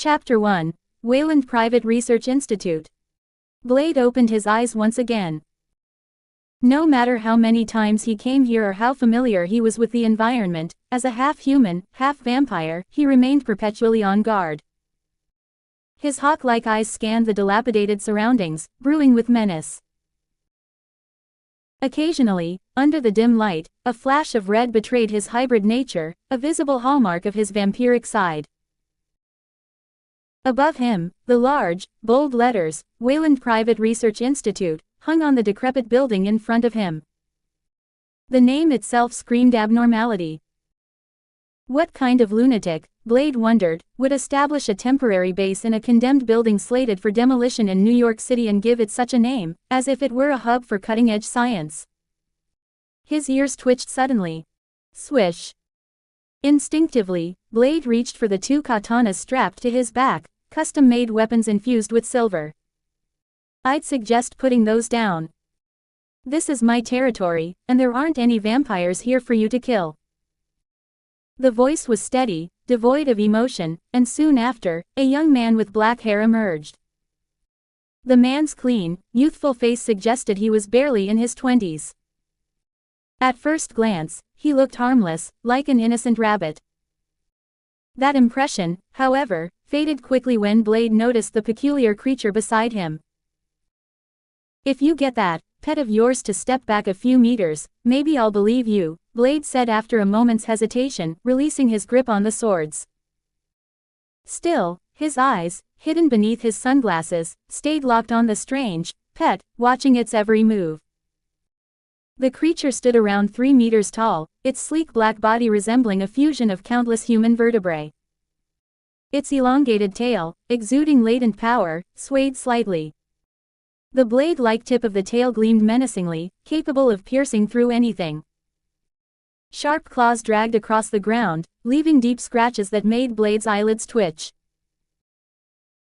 Chapter 1. Wayland Private Research Institute. Blade opened his eyes once again. No matter how many times he came here or how familiar he was with the environment, as a half-human, half-vampire, he remained perpetually on guard. His hawk-like eyes scanned the dilapidated surroundings, brewing with menace. Occasionally, under the dim light, a flash of red betrayed his hybrid nature, a visible hallmark of his vampiric side. Above him, the large, bold letters, Wayland Private Research Institute, hung on the decrepit building in front of him. The name itself screamed abnormality. What kind of lunatic, Blade wondered, would establish a temporary base in a condemned building slated for demolition in New York City and give it such a name, as if it were a hub for cutting-edge science? His ears twitched suddenly. Swish. Instinctively, Blade reached for the two katanas strapped to his back, custom-made weapons infused with silver. I'd suggest putting those down. This is my territory, and there aren't any vampires here for you to kill. The voice was steady, devoid of emotion, and soon after, a young man with black hair emerged. The man's clean, youthful face suggested he was barely in his 20s. At first glance, he looked harmless, like an innocent rabbit. That impression, however, faded quickly when Blade noticed the peculiar creature beside him. If you get that pet of yours to step back a few meters, maybe I'll believe you, Blade said after a moment's hesitation, releasing his grip on the swords. Still, his eyes, hidden beneath his sunglasses, stayed locked on the strange pet, watching its every move. The creature stood around 3 meters tall, its sleek black body resembling a fusion of countless human vertebrae. Its elongated tail, exuding latent power, swayed slightly. The blade-like tip of the tail gleamed menacingly, capable of piercing through anything. Sharp claws dragged across the ground, leaving deep scratches that made Blade's eyelids twitch.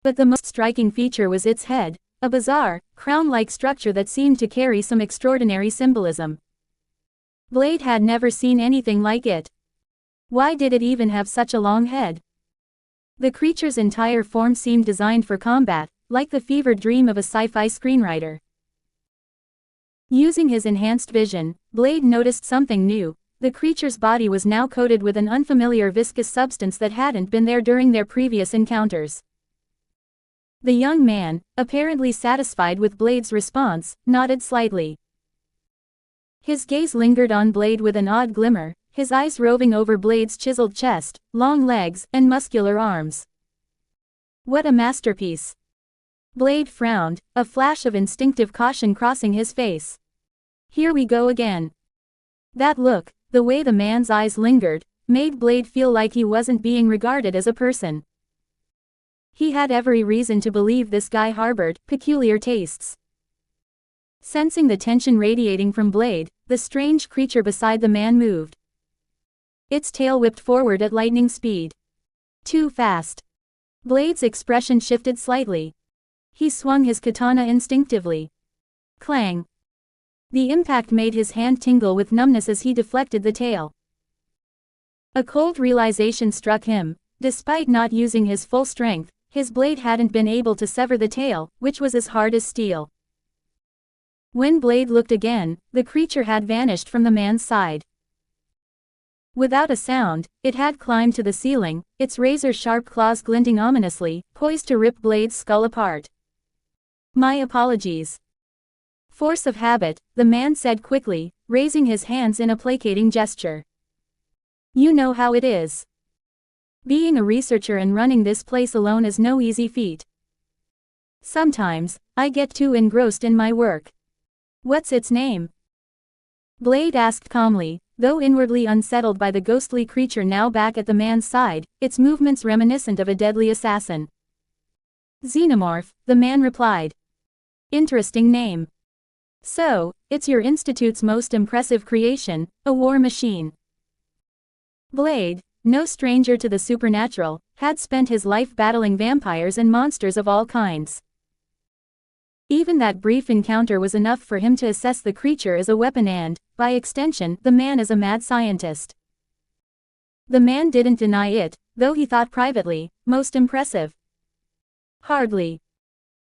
But the most striking feature was its head, a bizarre, crown-like structure that seemed to carry some extraordinary symbolism. Blade had never seen anything like it. Why did it even have such a long head? The creature's entire form seemed designed for combat, like the fevered dream of a sci-fi screenwriter. Using his enhanced vision, Blade noticed something new. The creature's body was now coated with an unfamiliar viscous substance that hadn't been there during their previous encounters. The young man, apparently satisfied with Blade's response, nodded slightly. His gaze lingered on Blade with an odd glimmer, his eyes roving over Blade's chiseled chest, long legs, and muscular arms. What a masterpiece! Blade frowned, a flash of instinctive caution crossing his face. Here we go again. That look, the way the man's eyes lingered, made Blade feel like he wasn't being regarded as a person. He had every reason to believe this guy harbored peculiar tastes. Sensing the tension radiating from Blade, the strange creature beside the man moved. Its tail whipped forward at lightning speed. Too fast. Blade's expression shifted slightly. He swung his katana instinctively. Clang. The impact made his hand tingle with numbness as he deflected the tail. A cold realization struck him. Despite not using his full strength, his blade hadn't been able to sever the tail, which was as hard as steel. When Blade looked again, the creature had vanished from the man's side. Without a sound, it had climbed to the ceiling, its razor-sharp claws glinting ominously, poised to rip Blade's skull apart. My apologies. Force of habit, the man said quickly, raising his hands in a placating gesture. You know how it is. Being a researcher and running this place alone is no easy feat. Sometimes, I get too engrossed in my work. What's its name? Blade asked calmly, though inwardly unsettled by the ghostly creature now back at the man's side, its movements reminiscent of a deadly assassin. Xenomorph, the man replied. Interesting name. So, it's your institute's most impressive creation, a war machine. Blade, no stranger to the supernatural, had spent his life battling vampires and monsters of all kinds. Even that brief encounter was enough for him to assess the creature as a weapon and, by extension, the man as a mad scientist. The man didn't deny it, though he thought privately, most impressive. Hardly.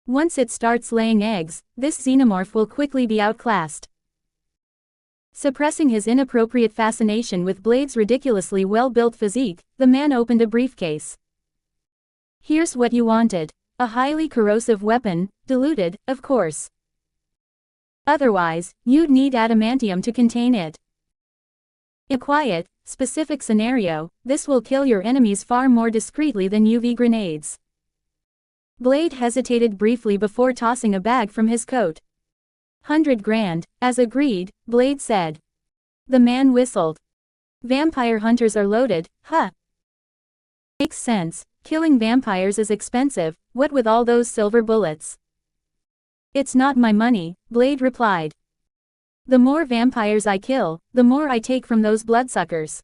Once it starts laying eggs, this xenomorph will quickly be outclassed. Suppressing his inappropriate fascination with Blade's ridiculously well-built physique, the man opened a briefcase. Here's what you wanted. A highly corrosive weapon, diluted, of course. Otherwise, you'd need adamantium to contain it. In a quiet, specific scenario, this will kill your enemies far more discreetly than UV grenades. Blade hesitated briefly before tossing a bag from his coat. 100 grand, as agreed, Blade said. The man whistled. Vampire hunters are loaded, huh? Makes sense, killing vampires is expensive, what with all those silver bullets? It's not my money, Blade replied. The more vampires I kill, the more I take from those bloodsuckers.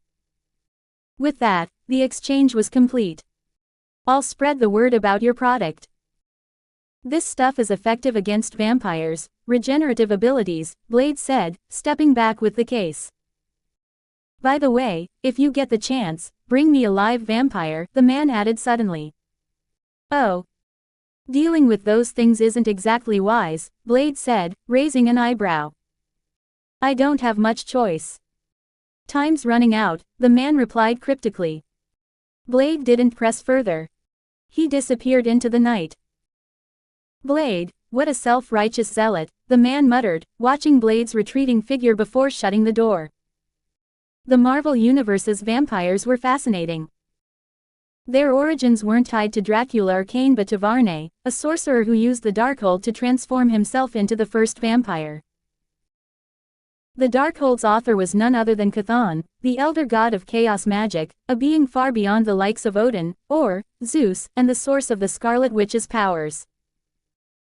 With that, the exchange was complete. I'll spread the word about your product. This stuff is effective against vampires, regenerative abilities, Blade said, stepping back with the case. By the way, if you get the chance, bring me a live vampire, the man added suddenly. Oh. Dealing with those things isn't exactly wise, Blade said, raising an eyebrow. I don't have much choice. Time's running out, the man replied cryptically. Blade didn't press further. He disappeared into the night. Blade, what a self-righteous zealot, the man muttered, watching Blade's retreating figure before shutting the door. The Marvel Universe's vampires were fascinating. Their origins weren't tied to Dracula or Cain but to Varney, a sorcerer who used the Darkhold to transform himself into the first vampire. The Darkhold's author was none other than Chthon, the elder god of chaos magic, a being far beyond the likes of Odin, or Zeus, and the source of the Scarlet Witch's powers.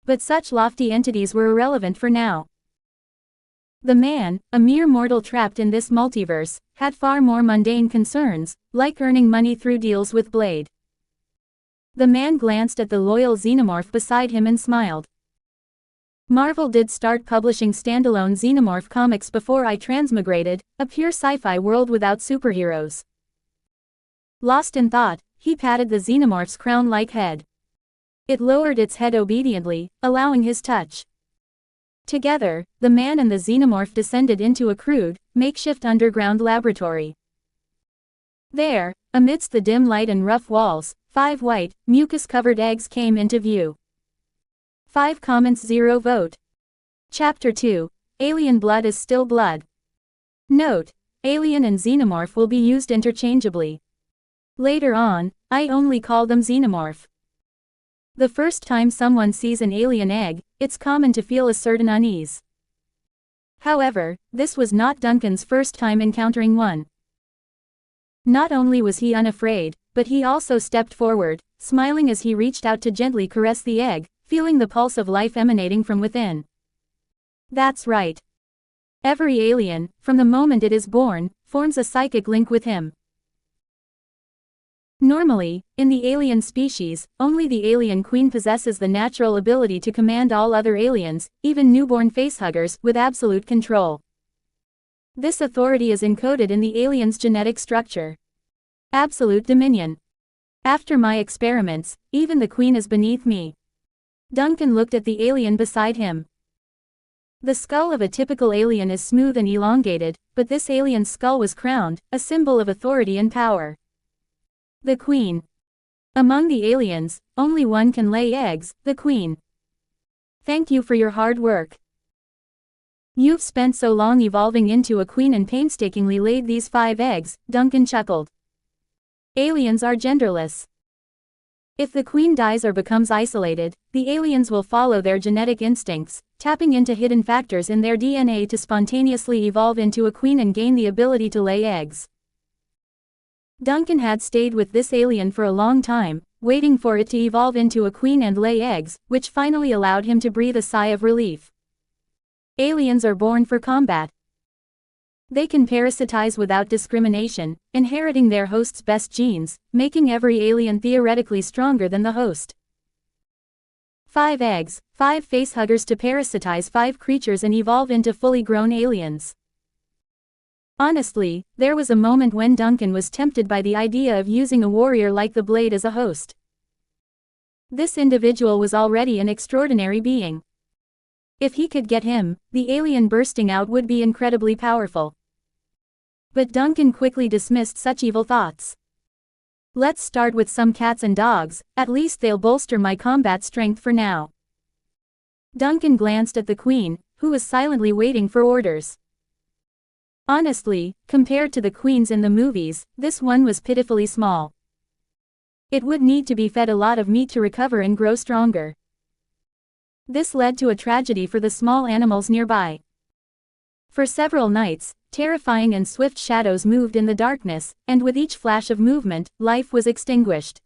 But such lofty entities were irrelevant for now. The man, a mere mortal trapped in this multiverse, had far more mundane concerns, like earning money through deals with Blade. The man glanced at the loyal xenomorph beside him and smiled. Marvel did start publishing standalone Xenomorph comics before I transmigrated, a pure sci-fi world without superheroes. Lost in thought, he patted the xenomorph's crown-like head. It lowered its head obediently, allowing his touch. Together, the man and the xenomorph descended into a crude, makeshift underground laboratory. There, amidst the dim light and rough walls, 5 white, mucus-covered eggs came into view. 5 comments 0 vote. Chapter 2, Alien blood is still blood. Note, alien and xenomorph will be used interchangeably. Later on, I only call them xenomorph. The first time someone sees an alien egg, it's common to feel a certain unease. However, this was not Duncan's first time encountering one. Not only was he unafraid, but he also stepped forward, smiling as he reached out to gently caress the egg, feeling the pulse of life emanating from within. That's right. Every alien, from the moment it is born, forms a psychic link with him. Normally, in the alien species, only the alien queen possesses the natural ability to command all other aliens, even newborn facehuggers, with absolute control. This authority is encoded in the alien's genetic structure. Absolute dominion. After my experiments, even the queen is beneath me. Duncan looked at the alien beside him. The skull of a typical alien is smooth and elongated, but this alien's skull was crowned, a symbol of authority and power. The queen. Among the aliens, only one can lay eggs, the queen. Thank you for your hard work. You've spent so long evolving into a queen and painstakingly laid these 5 eggs, Duncan chuckled. Aliens are genderless. If the queen dies or becomes isolated, the aliens will follow their genetic instincts, tapping into hidden factors in their DNA to spontaneously evolve into a queen and gain the ability to lay eggs. Duncan had stayed with this alien for a long time, waiting for it to evolve into a queen and lay eggs, which finally allowed him to breathe a sigh of relief. Aliens are born for combat. They can parasitize without discrimination, inheriting their host's best genes, making every alien theoretically stronger than the host. 5 eggs, 5 facehuggers to parasitize 5 creatures and evolve into fully grown aliens. Honestly, there was a moment when Duncan was tempted by the idea of using a warrior like the Blade as a host. This individual was already an extraordinary being. If he could get him, the alien bursting out would be incredibly powerful. But Duncan quickly dismissed such evil thoughts. Let's start with some cats and dogs, at least they'll bolster my combat strength for now. Duncan glanced at the Queen, who was silently waiting for orders. Honestly, compared to the queens in the movies, this one was pitifully small. It would need to be fed a lot of meat to recover and grow stronger. This led to a tragedy for the small animals nearby. For several nights, terrifying and swift shadows moved in the darkness, and with each flash of movement, life was extinguished.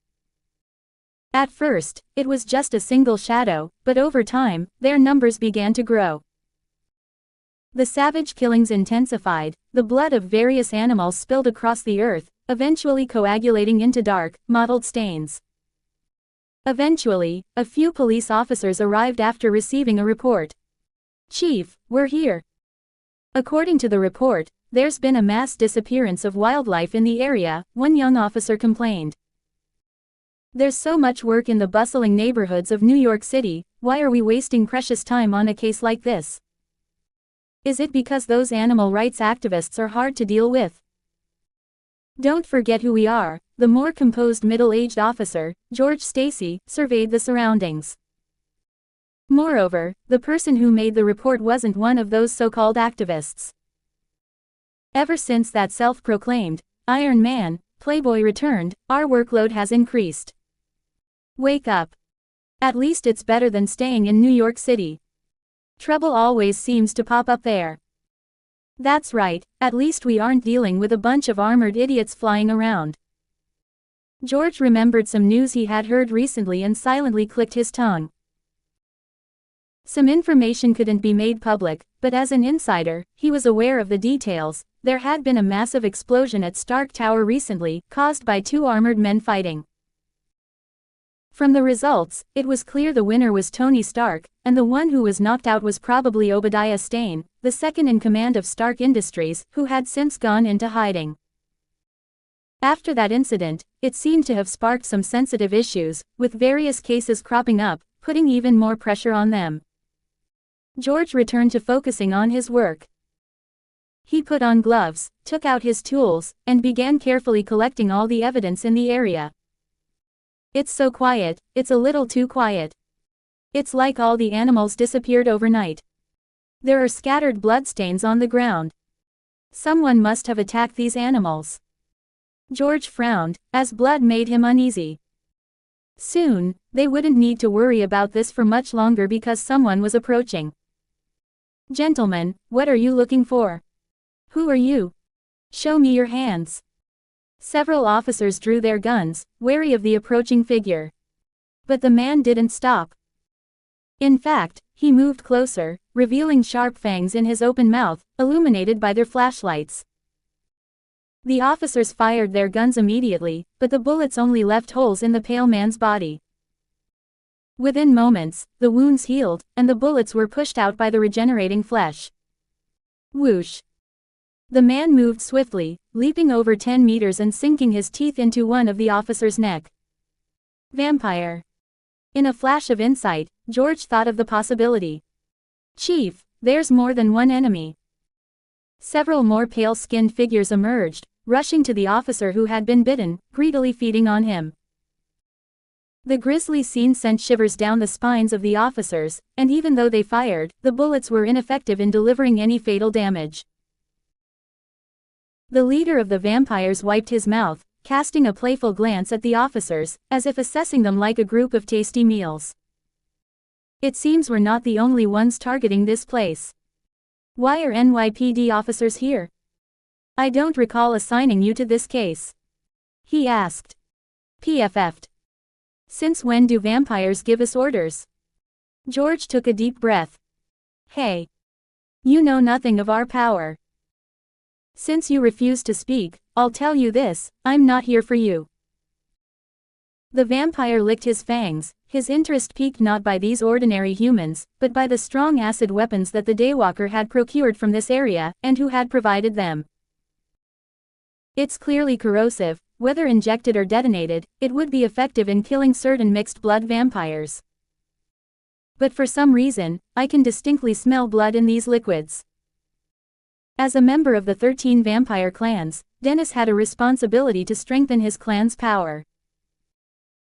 At first, it was just a single shadow, but over time, their numbers began to grow. The savage killings intensified, the blood of various animals spilled across the earth, eventually coagulating into dark, mottled stains. Eventually, a few police officers arrived after receiving a report. "Chief, we're here." According to the report, there's been a mass disappearance of wildlife in the area, one young officer complained. There's so much work in the bustling neighborhoods of New York City, why are we wasting precious time on a case like this? Is it because those animal rights activists are hard to deal with? Don't forget who we are. The more composed middle-aged officer, George Stacy, surveyed the surroundings. Moreover, the person who made the report wasn't one of those so-called activists. Ever since that self-proclaimed Iron Man playboy returned, our workload has increased. Wake up. At least it's better than staying in New York City. Trouble always seems to pop up there. That's right, at least we aren't dealing with a bunch of armored idiots flying around. George remembered some news he had heard recently and silently clicked his tongue. Some information couldn't be made public, but as an insider, he was aware of the details. There had been a massive explosion at Stark Tower recently, caused by two armored men fighting. From the results, it was clear the winner was Tony Stark, and the one who was knocked out was probably Obadiah Stane, the second in command of Stark Industries, who had since gone into hiding. After that incident, it seemed to have sparked some sensitive issues, with various cases cropping up, putting even more pressure on them. George returned to focusing on his work. He put on gloves, took out his tools, and began carefully collecting all the evidence in the area. It's so quiet, it's a little too quiet. It's like all the animals disappeared overnight. There are scattered bloodstains on the ground. Someone must have attacked these animals. George frowned, as blood made him uneasy. Soon, they wouldn't need to worry about this for much longer because someone was approaching. "Gentlemen, what are you looking for? Who are you? Show me your hands." Several officers drew their guns, wary of the approaching figure. But the man didn't stop. In fact, he moved closer, revealing sharp fangs in his open mouth, illuminated by their flashlights. The officers fired their guns immediately, but the bullets only left holes in the pale man's body. Within moments, the wounds healed, and the bullets were pushed out by the regenerating flesh. Whoosh! The man moved swiftly, leaping over 10 meters and sinking his teeth into one of the officer's neck. Vampire. In a flash of insight, George thought of the possibility. "Chief, there's more than one enemy." Several more pale-skinned figures emerged, rushing to the officer who had been bitten, greedily feeding on him. The grisly scene sent shivers down the spines of the officers, and even though they fired, the bullets were ineffective in delivering any fatal damage. The leader of the vampires wiped his mouth, casting a playful glance at the officers, as if assessing them like a group of tasty meals. "It seems we're not the only ones targeting this place. Why are NYPD officers here? I don't recall assigning you to this case," he asked. PFF'd. "Since when do vampires give us orders?" George took a deep breath. "Hey. You know nothing of our power. Since you refuse to speak, I'll tell you this, I'm not here for you." The vampire licked his fangs, his interest piqued not by these ordinary humans, but by the strong acid weapons that the Daywalker had procured from this area, and who had provided them. "It's clearly corrosive, whether injected or detonated, it would be effective in killing certain mixed-blood vampires. But for some reason, I can distinctly smell blood in these liquids. As a member of the 13 vampire clans, Dennis had a responsibility to strengthen his clan's power.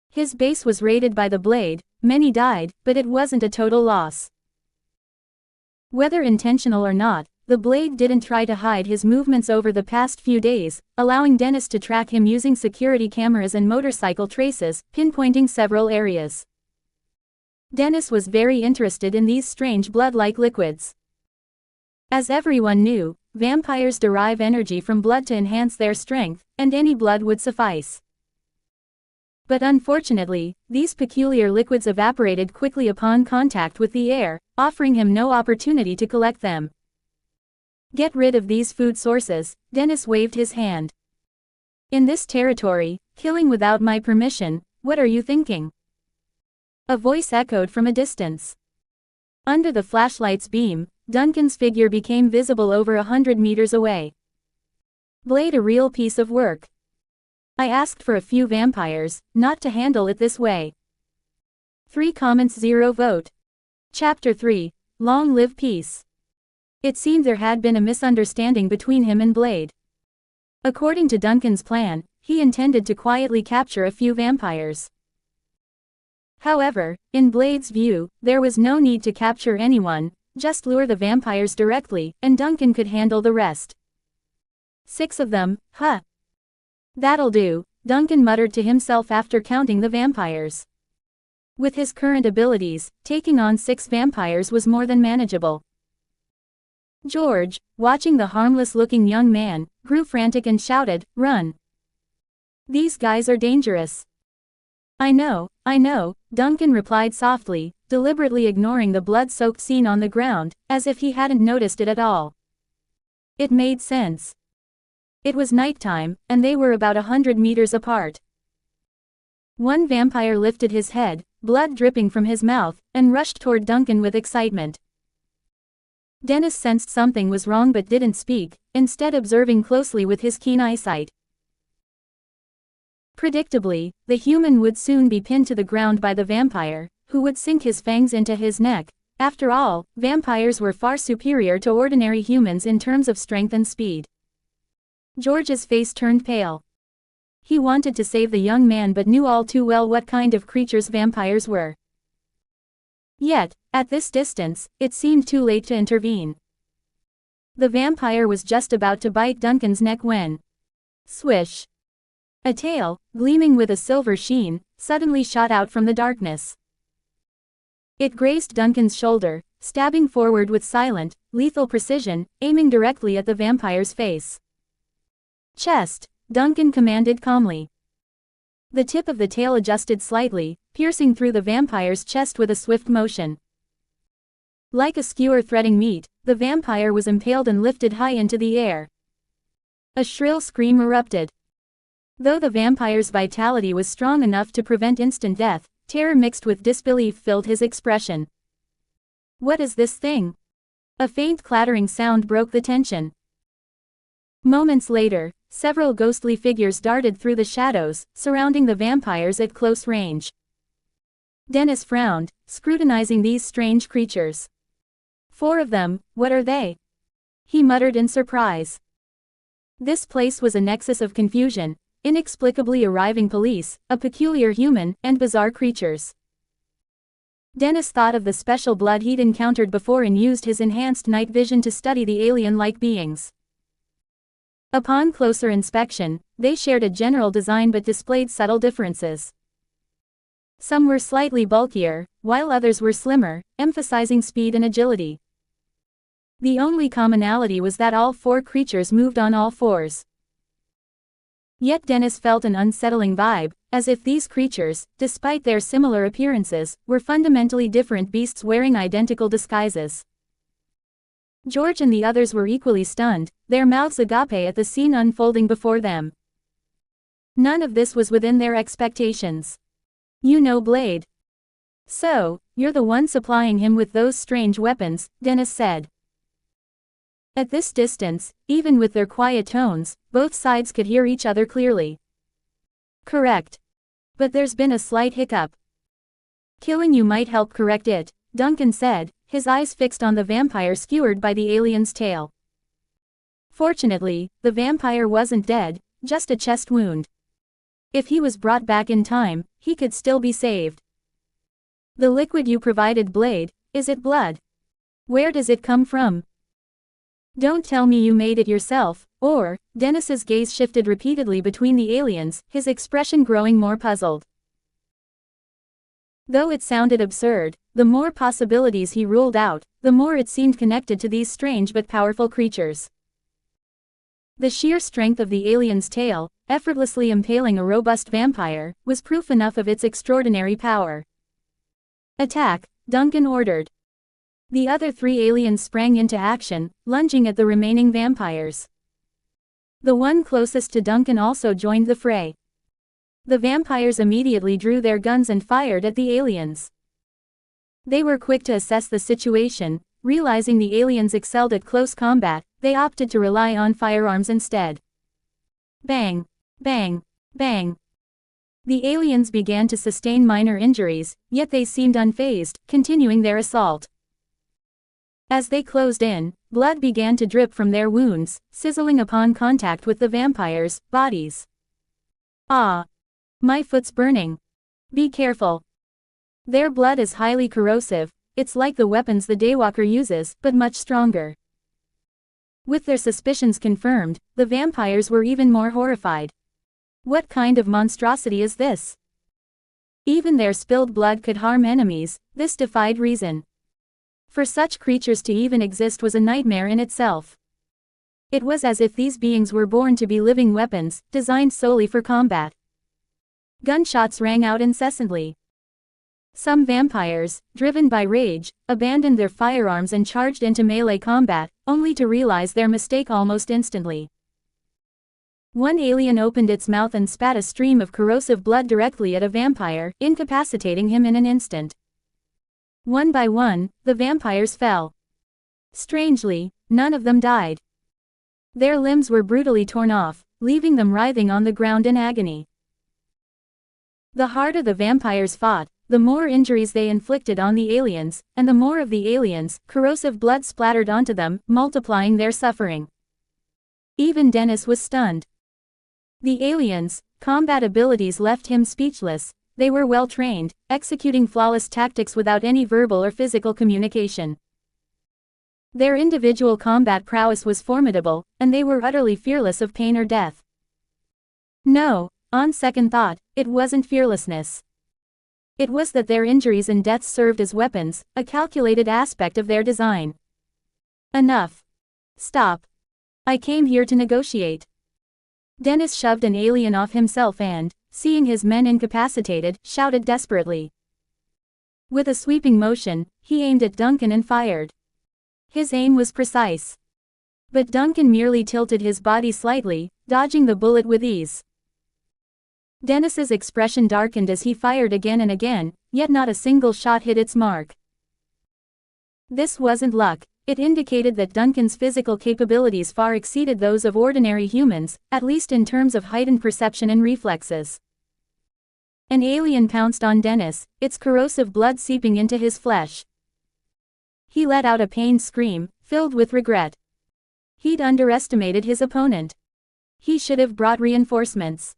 His base was raided by the Blade, many died, but it wasn't a total loss. Whether intentional or not, the Blade didn't try to hide his movements over the past few days, allowing Dennis to track him using security cameras and motorcycle traces, pinpointing several areas. Dennis was very interested in these strange blood-like liquids. As everyone knew, vampires derive energy from blood to enhance their strength, and any blood would suffice. But unfortunately, these peculiar liquids evaporated quickly upon contact with the air, offering him no opportunity to collect them. Get rid of these food sources, Dennis waved his hand. In this territory, killing without my permission, what are you thinking? A voice echoed from a distance. Under the flashlight's beam, Duncan's figure became visible over 100 meters away. Blade, a real piece of work. I asked for a few vampires, not to handle it this way. 3 comments 0 vote. Chapter 3, Long Live Peace. It seemed there had been a misunderstanding between him and Blade. According to Duncan's plan, he intended to quietly capture a few vampires. However, in Blade's view, there was no need to capture anyone, just lure the vampires directly, and Duncan could handle the rest. 6 of them, huh? That'll do, Duncan muttered to himself after counting the vampires. With his current abilities, taking on 6 vampires was more than manageable. George, watching the harmless-looking young man, grew frantic and shouted, "Run! These guys are dangerous." I know, Duncan replied softly, deliberately ignoring the blood-soaked scene on the ground, as if he hadn't noticed it at all. It made sense. It was nighttime, and they were about 100 meters apart. One vampire lifted his head, blood dripping from his mouth, and rushed toward Duncan with excitement. Dennis sensed something was wrong but didn't speak, instead observing closely with his keen eyesight. Predictably, the human would soon be pinned to the ground by the vampire, who would sink his fangs into his neck. After all, vampires were far superior to ordinary humans in terms of strength and speed. George's face turned pale. He wanted to save the young man but knew all too well what kind of creatures vampires were. Yet, at this distance, it seemed too late to intervene. The vampire was just about to bite Duncan's neck when... Swish! A tail, gleaming with a silver sheen, suddenly shot out from the darkness. It grazed Duncan's shoulder, stabbing forward with silent, lethal precision, aiming directly at the vampire's face. Chest, Duncan commanded calmly. The tip of the tail adjusted slightly, piercing through the vampire's chest with a swift motion. Like a skewer threading meat, the vampire was impaled and lifted high into the air. A shrill scream erupted. Though the vampire's vitality was strong enough to prevent instant death, terror mixed with disbelief filled his expression. What is this thing? A faint clattering sound broke the tension. Moments later, several ghostly figures darted through the shadows, surrounding the vampires at close range. Dennis frowned, scrutinizing these strange creatures. 4 of them, what are they? He muttered in surprise. This place was a nexus of confusion, inexplicably arriving police, a peculiar human, and bizarre creatures. Dennis thought of the special blood he'd encountered before and used his enhanced night vision to study the alien-like beings. Upon closer inspection, they shared a general design but displayed subtle differences. Some were slightly bulkier, while others were slimmer, emphasizing speed and agility. The only commonality was that all 4 creatures moved on all 4s. Yet Dennis felt an unsettling vibe, as if these creatures, despite their similar appearances, were fundamentally different beasts wearing identical disguises. George and the others were equally stunned, their mouths agape at the scene unfolding before them. None of this was within their expectations. You know Blade. So, you're the one supplying him with those strange weapons, Dennis said. At this distance, even with their quiet tones, both sides could hear each other clearly. Correct. But there's been a slight hiccup. Killing you might help correct it, Duncan said, his eyes fixed on the vampire skewered by the alien's tail. Fortunately, the vampire wasn't dead, just a chest wound. If he was brought back in time, he could still be saved. The liquid you provided, Blade, is it blood? Where does it come from? Don't tell me you made it yourself, or, Dennis's gaze shifted repeatedly between the aliens, his expression growing more puzzled. Though it sounded absurd, the more possibilities he ruled out, the more it seemed connected to these strange but powerful creatures. The sheer strength of the alien's tail, effortlessly impaling a robust vampire, was proof enough of its extraordinary power. Attack, Duncan ordered. The other 3 aliens sprang into action, lunging at the remaining vampires. The one closest to Duncan also joined the fray. The vampires immediately drew their guns and fired at the aliens. They were quick to assess the situation, realizing the aliens excelled at close combat, they opted to rely on firearms instead. Bang! Bang! Bang! The aliens began to sustain minor injuries, yet they seemed unfazed, continuing their assault. As they closed in, blood began to drip from their wounds, sizzling upon contact with the vampires' bodies. Ah! My foot's burning. Be careful. Their blood is highly corrosive, it's like the weapons the Daywalker uses, but much stronger. With their suspicions confirmed, the vampires were even more horrified. What kind of monstrosity is this? Even their spilled blood could harm enemies, this defied reason. For such creatures to even exist was a nightmare in itself. It was as if these beings were born to be living weapons, designed solely for combat. Gunshots rang out incessantly. Some vampires, driven by rage, abandoned their firearms and charged into melee combat, only to realize their mistake almost instantly. One alien opened its mouth and spat a stream of corrosive blood directly at a vampire, incapacitating him in an instant. One by one, the vampires fell. Strangely, none of them died. Their limbs were brutally torn off, leaving them writhing on the ground in agony. The harder the vampires fought, the more injuries they inflicted on the aliens, and the more of the aliens, corrosive blood splattered onto them, multiplying their suffering. Even Dennis was stunned. The aliens' combat abilities left him speechless. They were well trained, executing flawless tactics without any verbal or physical communication. Their individual combat prowess was formidable, and they were utterly fearless of pain or death. No, on second thought, it wasn't fearlessness. It was that their injuries and deaths served as weapons, a calculated aspect of their design. Enough. Stop. I came here to negotiate. Dennis shoved an alien off himself and, seeing his men incapacitated, shouted desperately. With a sweeping motion, he aimed at Duncan and fired. His aim was precise. But Duncan merely tilted his body slightly, dodging the bullet with ease. Dennis's expression darkened as he fired again and again, yet not a single shot hit its mark. This wasn't luck, it indicated that Duncan's physical capabilities far exceeded those of ordinary humans, at least in terms of heightened perception and reflexes. An alien pounced on Dennis, its corrosive blood seeping into his flesh. He let out a pained scream, filled with regret. He'd underestimated his opponent. He should have brought reinforcements.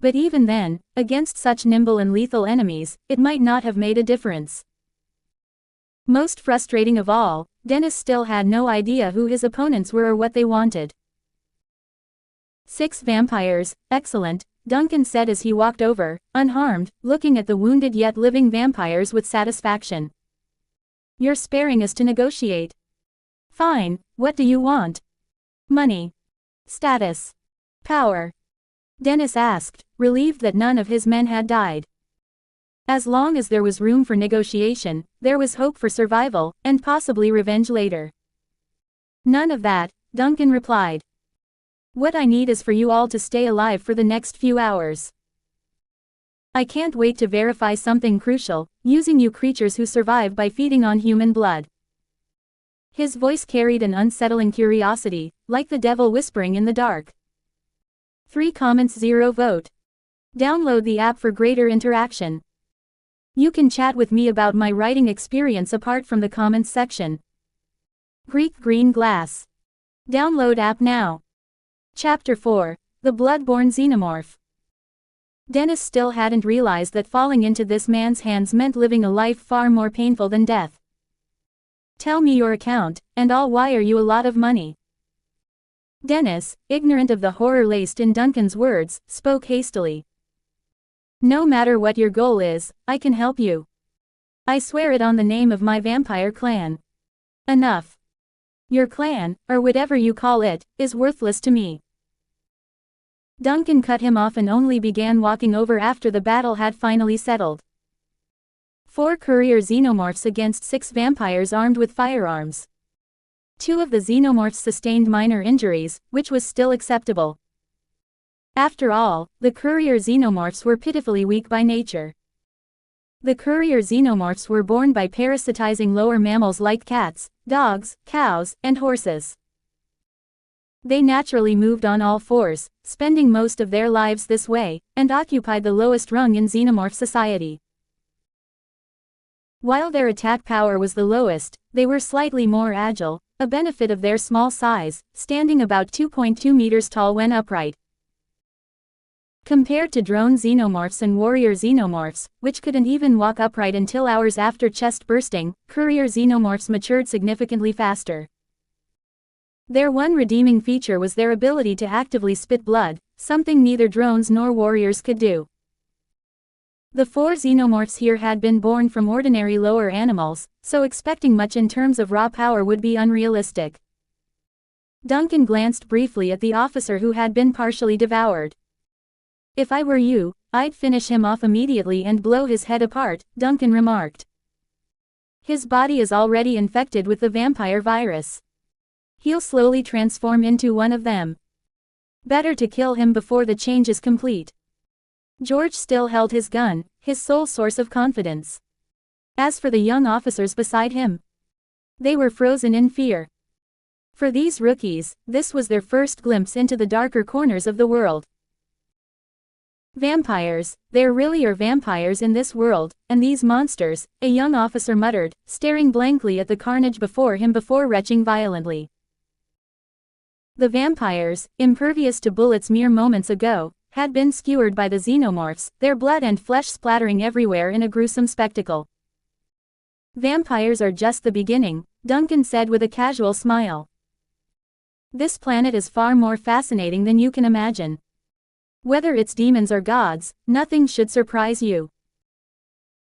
But even then, against such nimble and lethal enemies, it might not have made a difference. Most frustrating of all, Dennis still had no idea who his opponents were or what they wanted. 6 vampires, excellent, Duncan said as he walked over, unharmed, looking at the wounded yet living vampires with satisfaction. You're sparing us to negotiate. Fine, what do you want? Money. Status. Power. Dennis asked, relieved that none of his men had died. As long as there was room for negotiation, there was hope for survival, and possibly revenge later. None of that, Duncan replied. What I need is for you all to stay alive for the next few hours. I can't wait to verify something crucial, using you creatures who survive by feeding on human blood. His voice carried an unsettling curiosity, like the devil whispering in the dark. 3 comments 0 vote. Download the app for greater interaction. You can chat with me about my writing experience apart from the comments section. GreekGreenGlass. Download app now. Chapter 4. The Bloodborne Xenomorph. Dennis still hadn't realized that falling into this man's hands meant living a life far more painful than death. Tell me your account, and I'll wire you a lot of money. Dennis, ignorant of the horror laced in Duncan's words, spoke hastily. No matter what your goal is, I can help you. I swear it on the name of my vampire clan. Enough. Your clan, or whatever you call it, is worthless to me. Duncan cut him off and only began walking over after the battle had finally settled. 4 courier xenomorphs against 6 vampires armed with firearms. 2 of the xenomorphs sustained minor injuries, which was still acceptable. After all, the courier xenomorphs were pitifully weak by nature. The courier xenomorphs were born by parasitizing lower mammals like cats, dogs, cows, and horses. They naturally moved on all fours, spending most of their lives this way, and occupied the lowest rung in xenomorph society. While their attack power was the lowest, they were slightly more agile, a benefit of their small size, standing about 2.2 meters tall when upright. Compared to drone xenomorphs and warrior xenomorphs, which couldn't even walk upright until hours after chest bursting, courier xenomorphs matured significantly faster. Their one redeeming feature was their ability to actively spit blood, something neither drones nor warriors could do. The 4 xenomorphs here had been born from ordinary lower animals, so expecting much in terms of raw power would be unrealistic. Duncan glanced briefly at the officer who had been partially devoured. If I were you, I'd finish him off immediately and blow his head apart, Duncan remarked. His body is already infected with the vampire virus. He'll slowly transform into one of them. Better to kill him before the change is complete. George still held his gun, his sole source of confidence. As for the young officers beside him, they were frozen in fear. For these rookies, this was their first glimpse into the darker corners of the world. Vampires, there really are vampires in this world, and these monsters, a young officer muttered, staring blankly at the carnage before him before retching violently. The vampires, impervious to bullets mere moments ago, had been skewered by the xenomorphs, their blood and flesh splattering everywhere in a gruesome spectacle. Vampires are just the beginning, Duncan said with a casual smile. This planet is far more fascinating than you can imagine. Whether it's demons or gods, nothing should surprise you.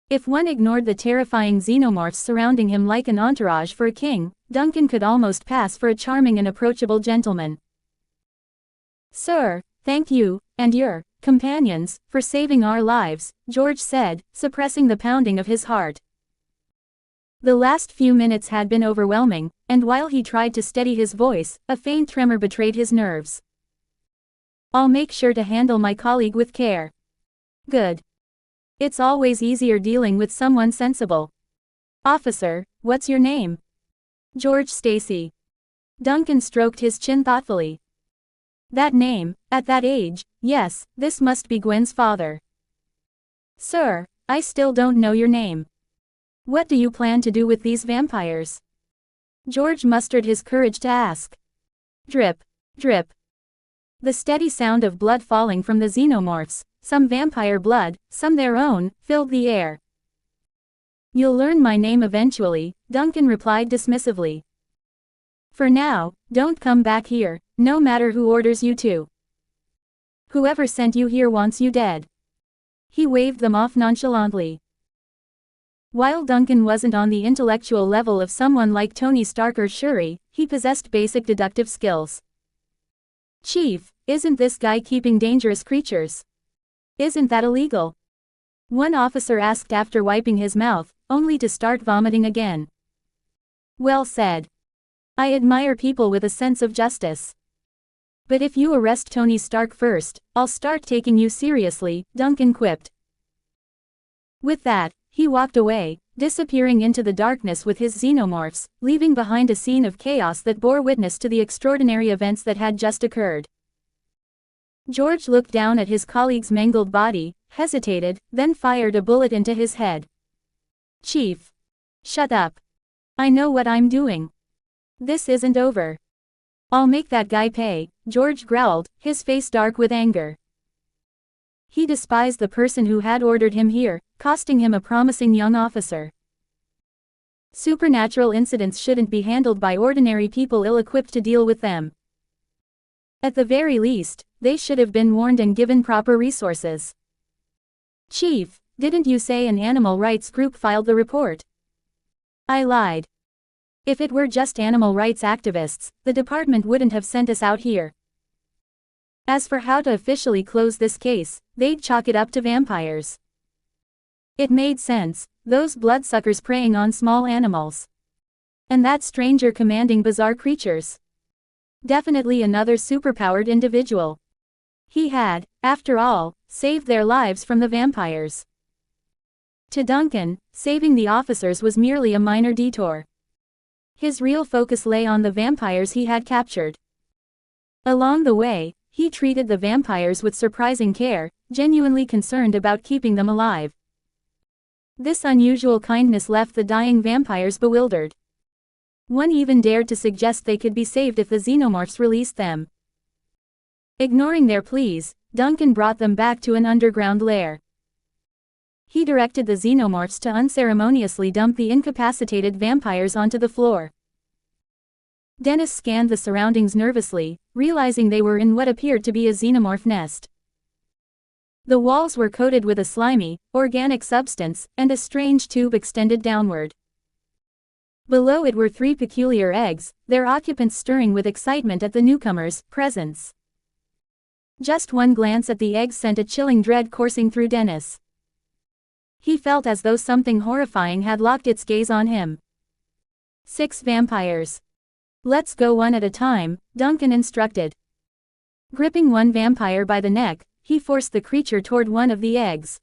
If one ignored the terrifying xenomorphs surrounding him like an entourage for a king, Duncan could almost pass for a charming and approachable gentleman. Sir, thank you, and your companions, for saving our lives, George said, suppressing the pounding of his heart. The last few minutes had been overwhelming, and while he tried to steady his voice, a faint tremor betrayed his nerves. I'll make sure to handle my colleague with care. Good. It's always easier dealing with someone sensible. Officer, what's your name? George Stacy. Duncan stroked his chin thoughtfully. That name, at that age, yes, this must be Gwen's father. Sir, I still don't know your name. What do you plan to do with these vampires? George mustered his courage to ask. Drip, drip. The steady sound of blood falling from the xenomorphs, some vampire blood, some their own, filled the air. You'll learn my name eventually, Duncan replied dismissively. For now, don't come back here, no matter who orders you to. Whoever sent you here wants you dead. He waved them off nonchalantly. While Duncan wasn't on the intellectual level of someone like Tony Stark or Shuri, he possessed basic deductive skills. Chief, isn't this guy keeping dangerous creatures? Isn't that illegal? One officer asked after wiping his mouth, only to start vomiting again. Well said. I admire people with a sense of justice. But if you arrest Tony Stark first, I'll start taking you seriously, Duncan quipped. With that, he walked away, disappearing into the darkness with his xenomorphs, leaving behind a scene of chaos that bore witness to the extraordinary events that had just occurred. George looked down at his colleague's mangled body, hesitated, then fired a bullet into his head. Chief. Shut up. I know what I'm doing. This isn't over. I'll make that guy pay, George growled, his face dark with anger. He despised the person who had ordered him here, costing him a promising young officer. Supernatural incidents shouldn't be handled by ordinary people ill-equipped to deal with them. At the very least, they should have been warned and given proper resources. Chief, didn't you say an animal rights group filed the report? I lied. If it were just animal rights activists, the department wouldn't have sent us out here. As for how to officially close this case, they'd chalk it up to vampires. It made sense, those bloodsuckers preying on small animals. And that stranger commanding bizarre creatures. Definitely another superpowered individual. He had, after all, saved their lives from the vampires. To Duncan, saving the officers was merely a minor detour. His real focus lay on the vampires he had captured. Along the way, he treated the vampires with surprising care, genuinely concerned about keeping them alive. This unusual kindness left the dying vampires bewildered. One even dared to suggest they could be saved if the Xenomorphs released them. Ignoring their pleas, Duncan brought them back to an underground lair. He directed the Xenomorphs to unceremoniously dump the incapacitated vampires onto the floor. Dennis scanned the surroundings nervously, realizing they were in what appeared to be a xenomorph nest. The walls were coated with a slimy, organic substance, and a strange tube extended downward. Below it were 3 peculiar eggs, their occupants stirring with excitement at the newcomers' presence. Just one glance at the eggs sent a chilling dread coursing through Dennis. He felt as though something horrifying had locked its gaze on him. 6 vampires. Let's go one at a time, Duncan instructed. Gripping one vampire by the neck, he forced the creature toward one of the eggs.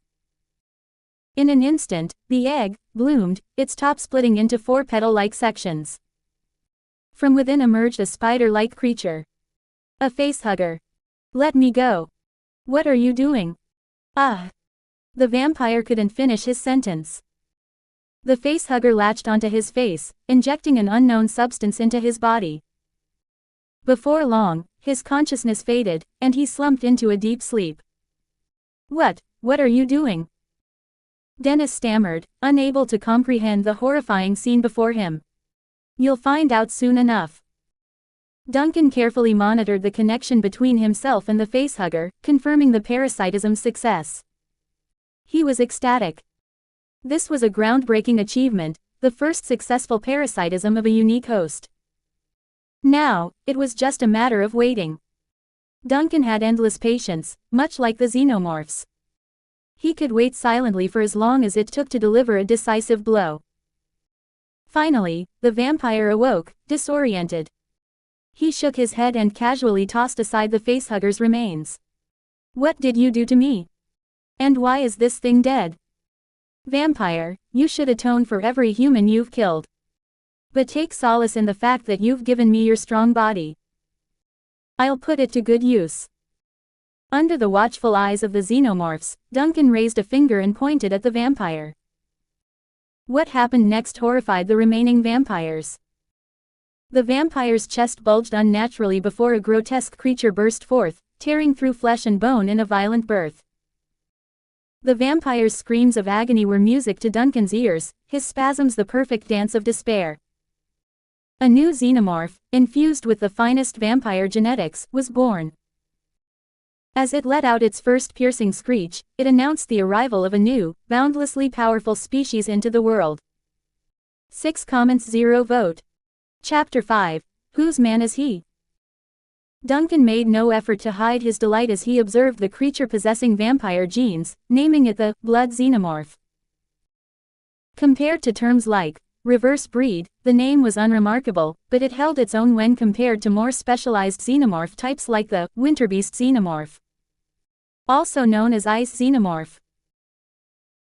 In an instant, the egg bloomed, its top splitting into 4 petal-like sections. From within emerged a spider-like creature. A facehugger. Let me go. What are you doing? Ah. The vampire couldn't finish his sentence. The facehugger latched onto his face, injecting an unknown substance into his body. Before long, his consciousness faded, and he slumped into a deep sleep. What are you doing? Dennis stammered, unable to comprehend the horrifying scene before him. You'll find out soon enough. Duncan carefully monitored the connection between himself and the facehugger, confirming the parasitism's success. He was ecstatic. This was a groundbreaking achievement, the first successful parasitism of a unique host. Now, it was just a matter of waiting. Duncan had endless patience, much like the Xenomorphs. He could wait silently for as long as it took to deliver a decisive blow. Finally, the vampire awoke, disoriented. He shook his head and casually tossed aside the facehugger's remains. What did you do to me? And why is this thing dead? Vampire, you should atone for every human you've killed. But take solace in the fact that you've given me your strong body. I'll put it to good use. Under the watchful eyes of the Xenomorphs, Duncan raised a finger and pointed at the vampire. What happened next horrified the remaining vampires. The vampire's chest bulged unnaturally before a grotesque creature burst forth, tearing through flesh and bone in a violent birth. The vampire's screams of agony were music to Duncan's ears, his spasms the perfect dance of despair. A new xenomorph, infused with the finest vampire genetics, was born. As it let out its first piercing screech, it announced the arrival of a new, boundlessly powerful species into the world. 6 comments 0 vote. Chapter 5, Whose man is he? Duncan made no effort to hide his delight as he observed the creature possessing vampire genes, naming it the blood xenomorph. Compared to terms like reverse breed, the name was unremarkable, but it held its own when compared to more specialized xenomorph types like the winterbeast xenomorph, also known as ice xenomorph.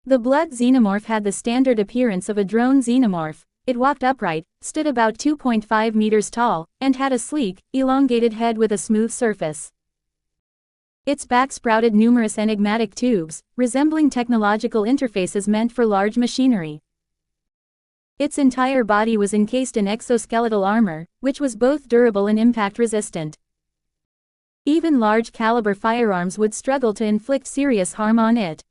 The blood xenomorph had the standard appearance of a drone xenomorph. It walked upright, stood about 2.5 meters tall, and had a sleek, elongated head with a smooth surface. Its back sprouted numerous enigmatic tubes, resembling technological interfaces meant for large machinery. Its entire body was encased in exoskeletal armor, which was both durable and impact-resistant. Even large-caliber firearms would struggle to inflict serious harm on it.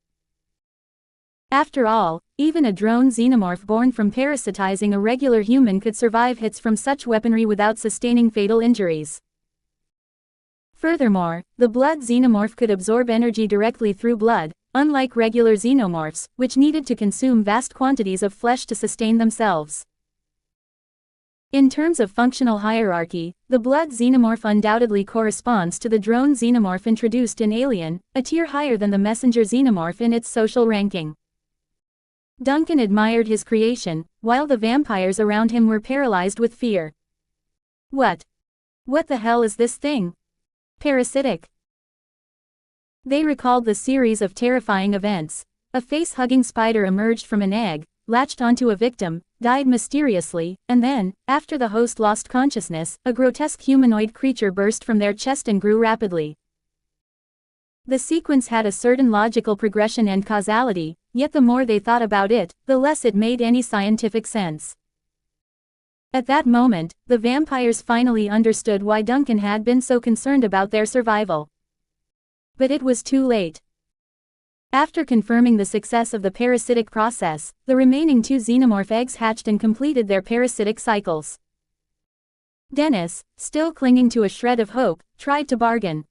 After all, even a drone xenomorph born from parasitizing a regular human could survive hits from such weaponry without sustaining fatal injuries. Furthermore, the blood xenomorph could absorb energy directly through blood, unlike regular xenomorphs, which needed to consume vast quantities of flesh to sustain themselves. In terms of functional hierarchy, the blood xenomorph undoubtedly corresponds to the drone xenomorph introduced in Alien, a tier higher than the messenger xenomorph in its social ranking. Duncan admired his creation, while the vampires around him were paralyzed with fear. What the hell is this thing? Parasitic. They recalled the series of terrifying events. A face-hugging spider emerged from an egg, latched onto a victim, died mysteriously, and then, after the host lost consciousness, a grotesque humanoid creature burst from their chest and grew rapidly. The sequence had a certain logical progression and causality, yet the more they thought about it, the less it made any scientific sense. At that moment, the vampires finally understood why Duncan had been so concerned about their survival. But it was too late. After confirming the success of the parasitic process, the remaining 2 xenomorph eggs hatched and completed their parasitic cycles. Dennis, still clinging to a shred of hope, tried to bargain.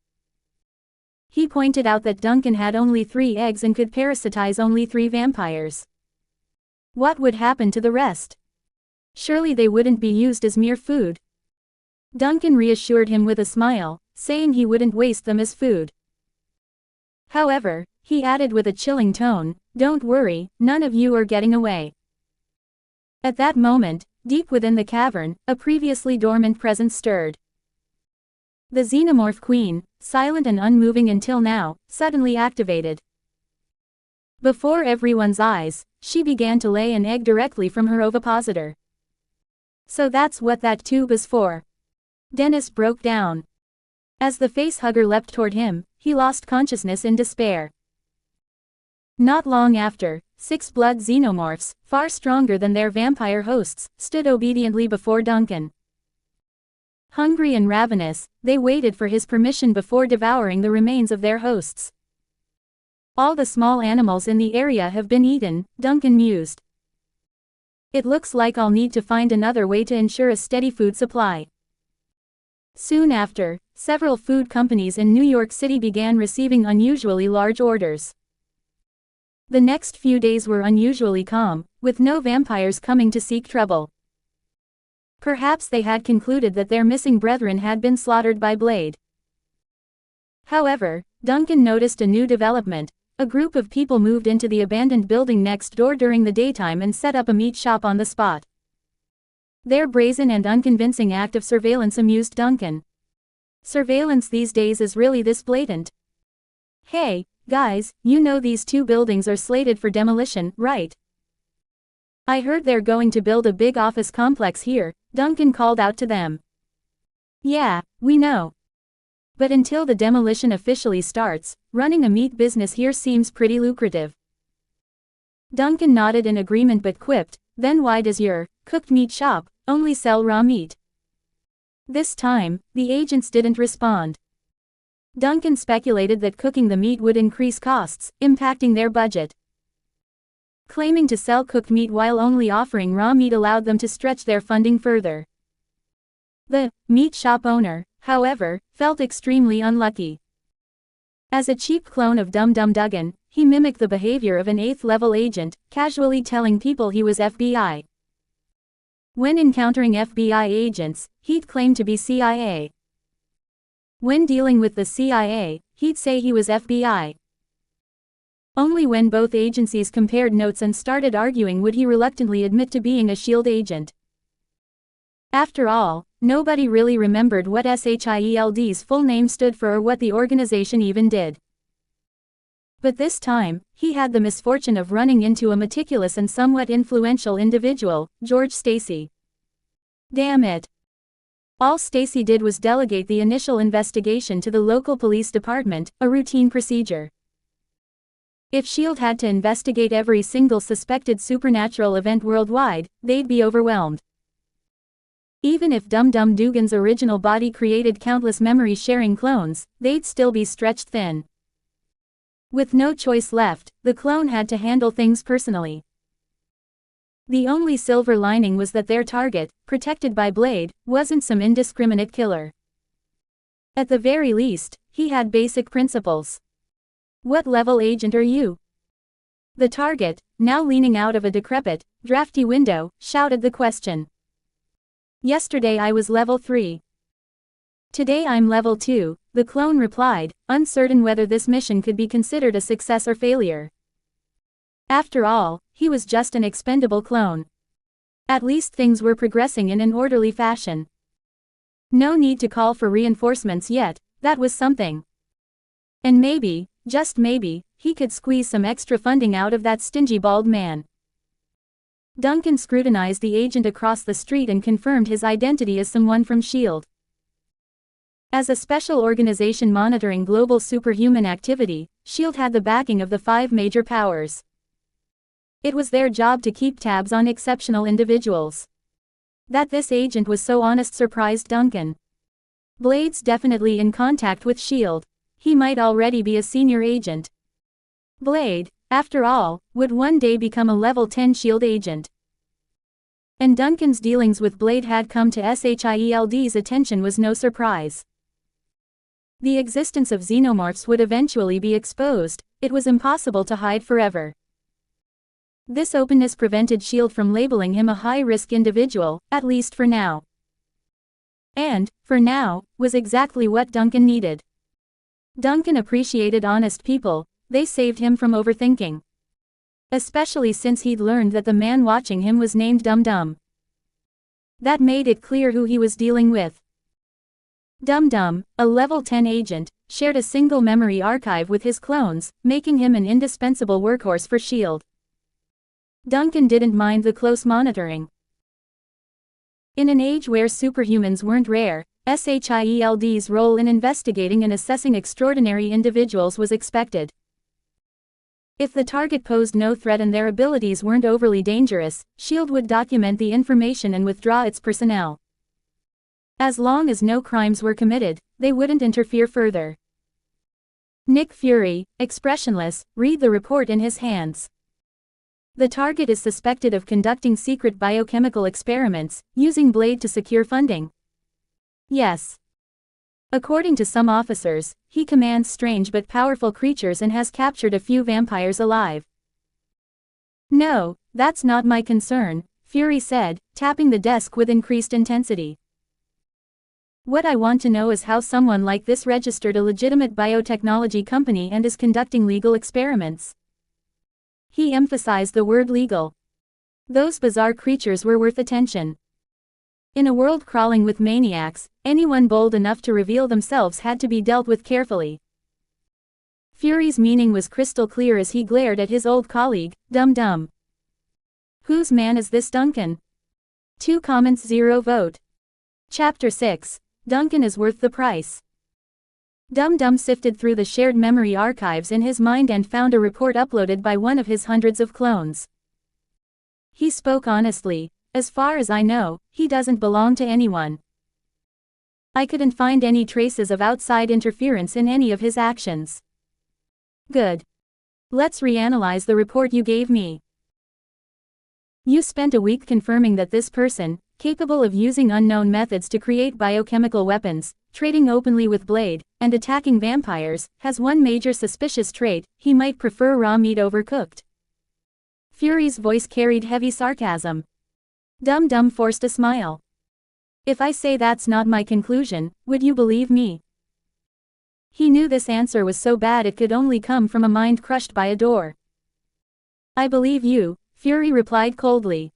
He pointed out that Duncan had only 3 eggs and could parasitize only 3 vampires. What would happen to the rest? Surely they wouldn't be used as mere food. Duncan reassured him with a smile, saying he wouldn't waste them as food. However, he added with a chilling tone, "Don't worry, none of you are getting away." At that moment, deep within the cavern, a previously dormant presence stirred. The xenomorph queen, silent and unmoving until now, suddenly activated. Before everyone's eyes, she began to lay an egg directly from her ovipositor. So that's what that tube is for. Dennis broke down. As the facehugger leapt toward him, he lost consciousness in despair. Not long after, 6 blood xenomorphs, far stronger than their vampire hosts, stood obediently before Duncan. Hungry and ravenous, they waited for his permission before devouring the remains of their hosts. All the small animals in the area have been eaten, Duncan mused. It looks like I'll need to find another way to ensure a steady food supply. Soon after, several food companies in New York City began receiving unusually large orders. The next few days were unusually calm, with no vampires coming to seek trouble. Perhaps they had concluded that their missing brethren had been slaughtered by Blade. However, Duncan noticed a new development. A group of people moved into the abandoned building next door during the daytime and set up a meat shop on the spot. Their brazen and unconvincing act of surveillance amused Duncan. Surveillance these days is really this blatant. "Hey, guys, you know these 2 buildings are slated for demolition, right? I heard they're going to build a big office complex here," Duncan called out to them. "Yeah, we know. But until the demolition officially starts, running a meat business here seems pretty lucrative." Duncan nodded in agreement but quipped, "Then why does your cooked meat shop only sell raw meat?" This time, the agents didn't respond. Duncan speculated that cooking the meat would increase costs, impacting their budget. Claiming to sell cooked meat while only offering raw meat allowed them to stretch their funding further. The meat shop owner, however, felt extremely unlucky. As a cheap clone of Dum Dum Dugan, he mimicked the behavior of an 8th-level agent, casually telling people he was FBI. When encountering FBI agents, he'd claim to be CIA. When dealing with the CIA, he'd say he was FBI. Only when both agencies compared notes and started arguing would he reluctantly admit to being a SHIELD agent. After all, nobody really remembered what SHIELD's full name stood for or what the organization even did. But this time, he had the misfortune of running into a meticulous and somewhat influential individual, George Stacy. Damn it. All Stacy did was delegate the initial investigation to the local police department, a routine procedure. If S.H.I.E.L.D. had to investigate every single suspected supernatural event worldwide, they'd be overwhelmed. Even if Dum-Dum Dugan's original body created countless memory-sharing clones, they'd still be stretched thin. With no choice left, the clone had to handle things personally. The only silver lining was that their target, protected by Blade, wasn't some indiscriminate killer. At the very least, he had basic principles. What level agent are you? The target, now leaning out of a decrepit, drafty window, shouted the question. Yesterday I was level 3. Today I'm level 2, the clone replied, uncertain whether this mission could be considered a success or failure. After all, he was just an expendable clone. At least things were progressing in an orderly fashion. No need to call for reinforcements yet, that was something. And maybe, just maybe, he could squeeze some extra funding out of that stingy bald man. Duncan scrutinized the agent across the street and confirmed his identity as someone from S.H.I.E.L.D. As a special organization monitoring global superhuman activity, S.H.I.E.L.D. had the backing of the 5 major powers. It was their job to keep tabs on exceptional individuals. That this agent was so honest surprised Duncan. Blade's definitely in contact with S.H.I.E.L.D. He might already be a senior agent. Blade, after all, would one day become a level 10 S.H.I.E.L.D. agent. And Duncan's dealings with Blade had come to S.H.I.E.L.D.'s attention was no surprise. The existence of xenomorphs would eventually be exposed, it was impossible to hide forever. This openness prevented S.H.I.E.L.D. from labeling him a high-risk individual, at least for now. And, for now, was exactly what Duncan needed. Duncan appreciated honest people. They saved him from overthinking. Especially since he'd learned that the man watching him was named Dum-Dum. That made it clear who he was dealing with. Dum-Dum, a level 10 agent, shared a single memory archive with his clones, making him an indispensable workhorse for S.H.I.E.L.D. Duncan didn't mind the close monitoring. In an age where superhumans weren't rare, S.H.I.E.L.D.'s role in investigating and assessing extraordinary individuals was expected. If the target posed no threat and their abilities weren't overly dangerous, S.H.I.E.L.D. would document the information and withdraw its personnel. As long as no crimes were committed, they wouldn't interfere further. Nick Fury, expressionless, read the report in his hands. The target is suspected of conducting secret biochemical experiments, using Blade to secure funding. Yes. According to some officers, he commands strange but powerful creatures and has captured a few vampires alive. No, that's not my concern, Fury said, tapping the desk with increased intensity. What I want to know is how someone like this registered a legitimate biotechnology company and is conducting legal experiments. He emphasized the word legal. Those bizarre creatures were worth attention. In a world crawling with maniacs, anyone bold enough to reveal themselves had to be dealt with carefully. Fury's meaning was crystal clear as he glared at his old colleague, Dum-Dum. Whose man is this Duncan? 2 comments 0 vote. Chapter 6. Duncan is worth the price. Dum-Dum sifted through the shared memory archives in his mind and found a report uploaded by one of his hundreds of clones. He spoke honestly. As far as I know, he doesn't belong to anyone. I couldn't find any traces of outside interference in any of his actions. Good. Let's reanalyze the report you gave me. You spent a week confirming that this person, capable of using unknown methods to create biochemical weapons, trading openly with Blade, and attacking vampires, has one major suspicious trait: he might prefer raw meat over cooked. Fury's voice carried heavy sarcasm. Dum-Dum forced a smile. If I say that's not my conclusion, would you believe me? He knew this answer was so bad it could only come from a mind crushed by a door. I believe you, Fury replied coldly.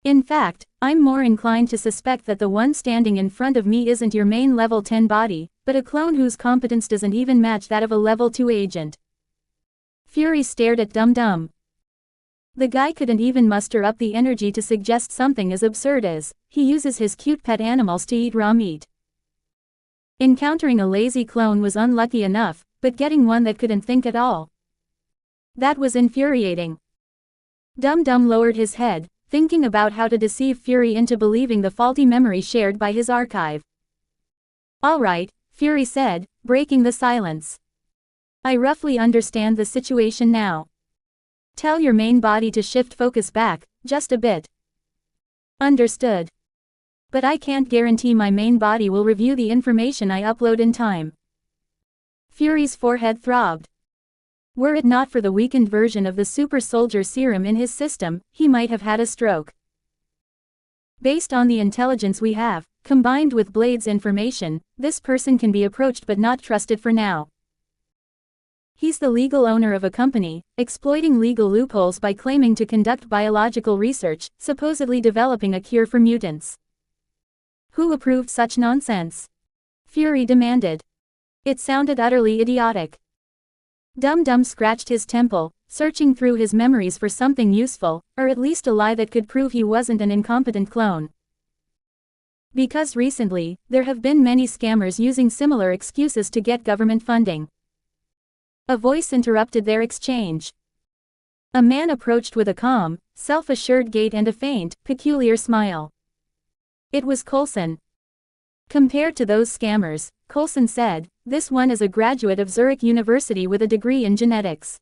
In fact, I'm more inclined to suspect that the one standing in front of me isn't your main level 10 body, but a clone whose competence doesn't even match that of a level 2 agent. Fury stared at Dum-Dum. The guy couldn't even muster up the energy to suggest something as absurd as, he uses his cute pet animals to eat raw meat. Encountering a lazy clone was unlucky enough, but getting one that couldn't think at all. That was infuriating. Dum-Dum lowered his head, thinking about how to deceive Fury into believing the faulty memory shared by his archive. "All right," Fury said, breaking the silence. "I roughly understand the situation now. Tell your main body to shift focus back, just a bit." "Understood. But I can't guarantee my main body will review the information I upload in time." Fury's forehead throbbed. Were it not for the weakened version of the super soldier serum in his system, he might have had a stroke. Based on the intelligence we have, combined with Blade's information, this person can be approached but not trusted for now. He's the legal owner of a company, exploiting legal loopholes by claiming to conduct biological research, supposedly developing a cure for mutants. Who approved such nonsense? Fury demanded. It sounded utterly idiotic. Dum-Dum scratched his temple, searching through his memories for something useful, or at least a lie that could prove he wasn't an incompetent clone. Because recently, there have been many scammers using similar excuses to get government funding. A voice interrupted their exchange. A man approached with a calm, self-assured gait and a faint, peculiar smile. It was Coulson. "Compared to those scammers," Coulson said, "this one is a graduate of Zurich University with a degree in genetics.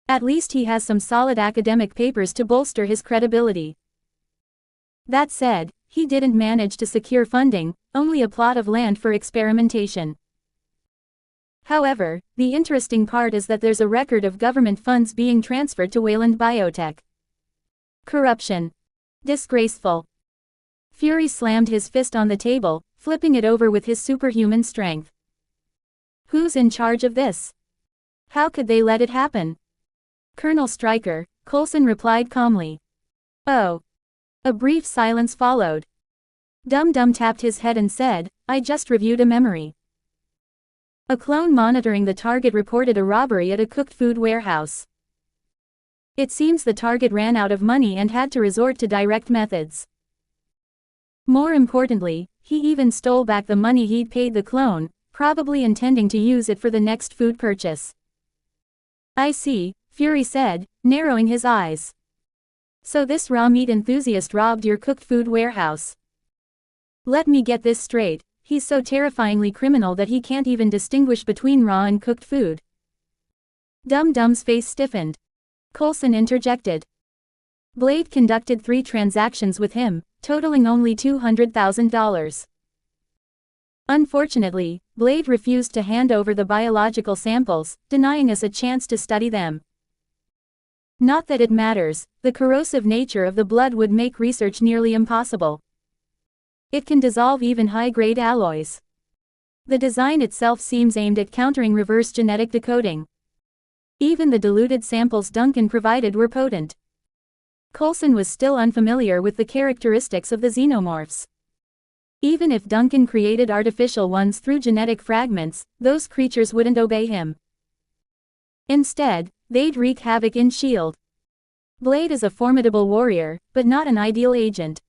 At least he has some solid academic papers to bolster his credibility. That said, he didn't manage to secure funding, only a plot of land for experimentation. However, the interesting part is that there's a record of government funds being transferred to Wayland Biotech. Corruption. Disgraceful." Fury slammed his fist on the table, flipping it over with his superhuman strength. "Who's in charge of this? How could they let it happen?" "Colonel Stryker," Coulson replied calmly. "Oh." A brief silence followed. Dum-Dum tapped his head and said, "I just reviewed a memory. A clone monitoring the target reported a robbery at a cooked food warehouse. It seems the target ran out of money and had to resort to direct methods. More importantly, he even stole back the money he'd paid the clone, probably intending to use it for the next food purchase." "I see," Fury said, narrowing his eyes. "So this raw meat enthusiast robbed your cooked food warehouse. Let me get this straight, he's so terrifyingly criminal that he can't even distinguish between raw and cooked food." Dum-Dum's face stiffened. Coulson interjected. "Blade conducted 3 transactions with him, totaling only $200,000. Unfortunately, Blade refused to hand over the biological samples, denying us a chance to study them. Not that it matters, the corrosive nature of the blood would make research nearly impossible. It can dissolve even high-grade alloys. The design itself seems aimed at countering reverse genetic decoding. Even the diluted samples Duncan provided were potent." Coulson was still unfamiliar with the characteristics of the xenomorphs. Even if Duncan created artificial ones through genetic fragments, those creatures wouldn't obey him. Instead, they'd wreak havoc in S.H.I.E.L.D. Blade is a formidable warrior, but not an ideal agent.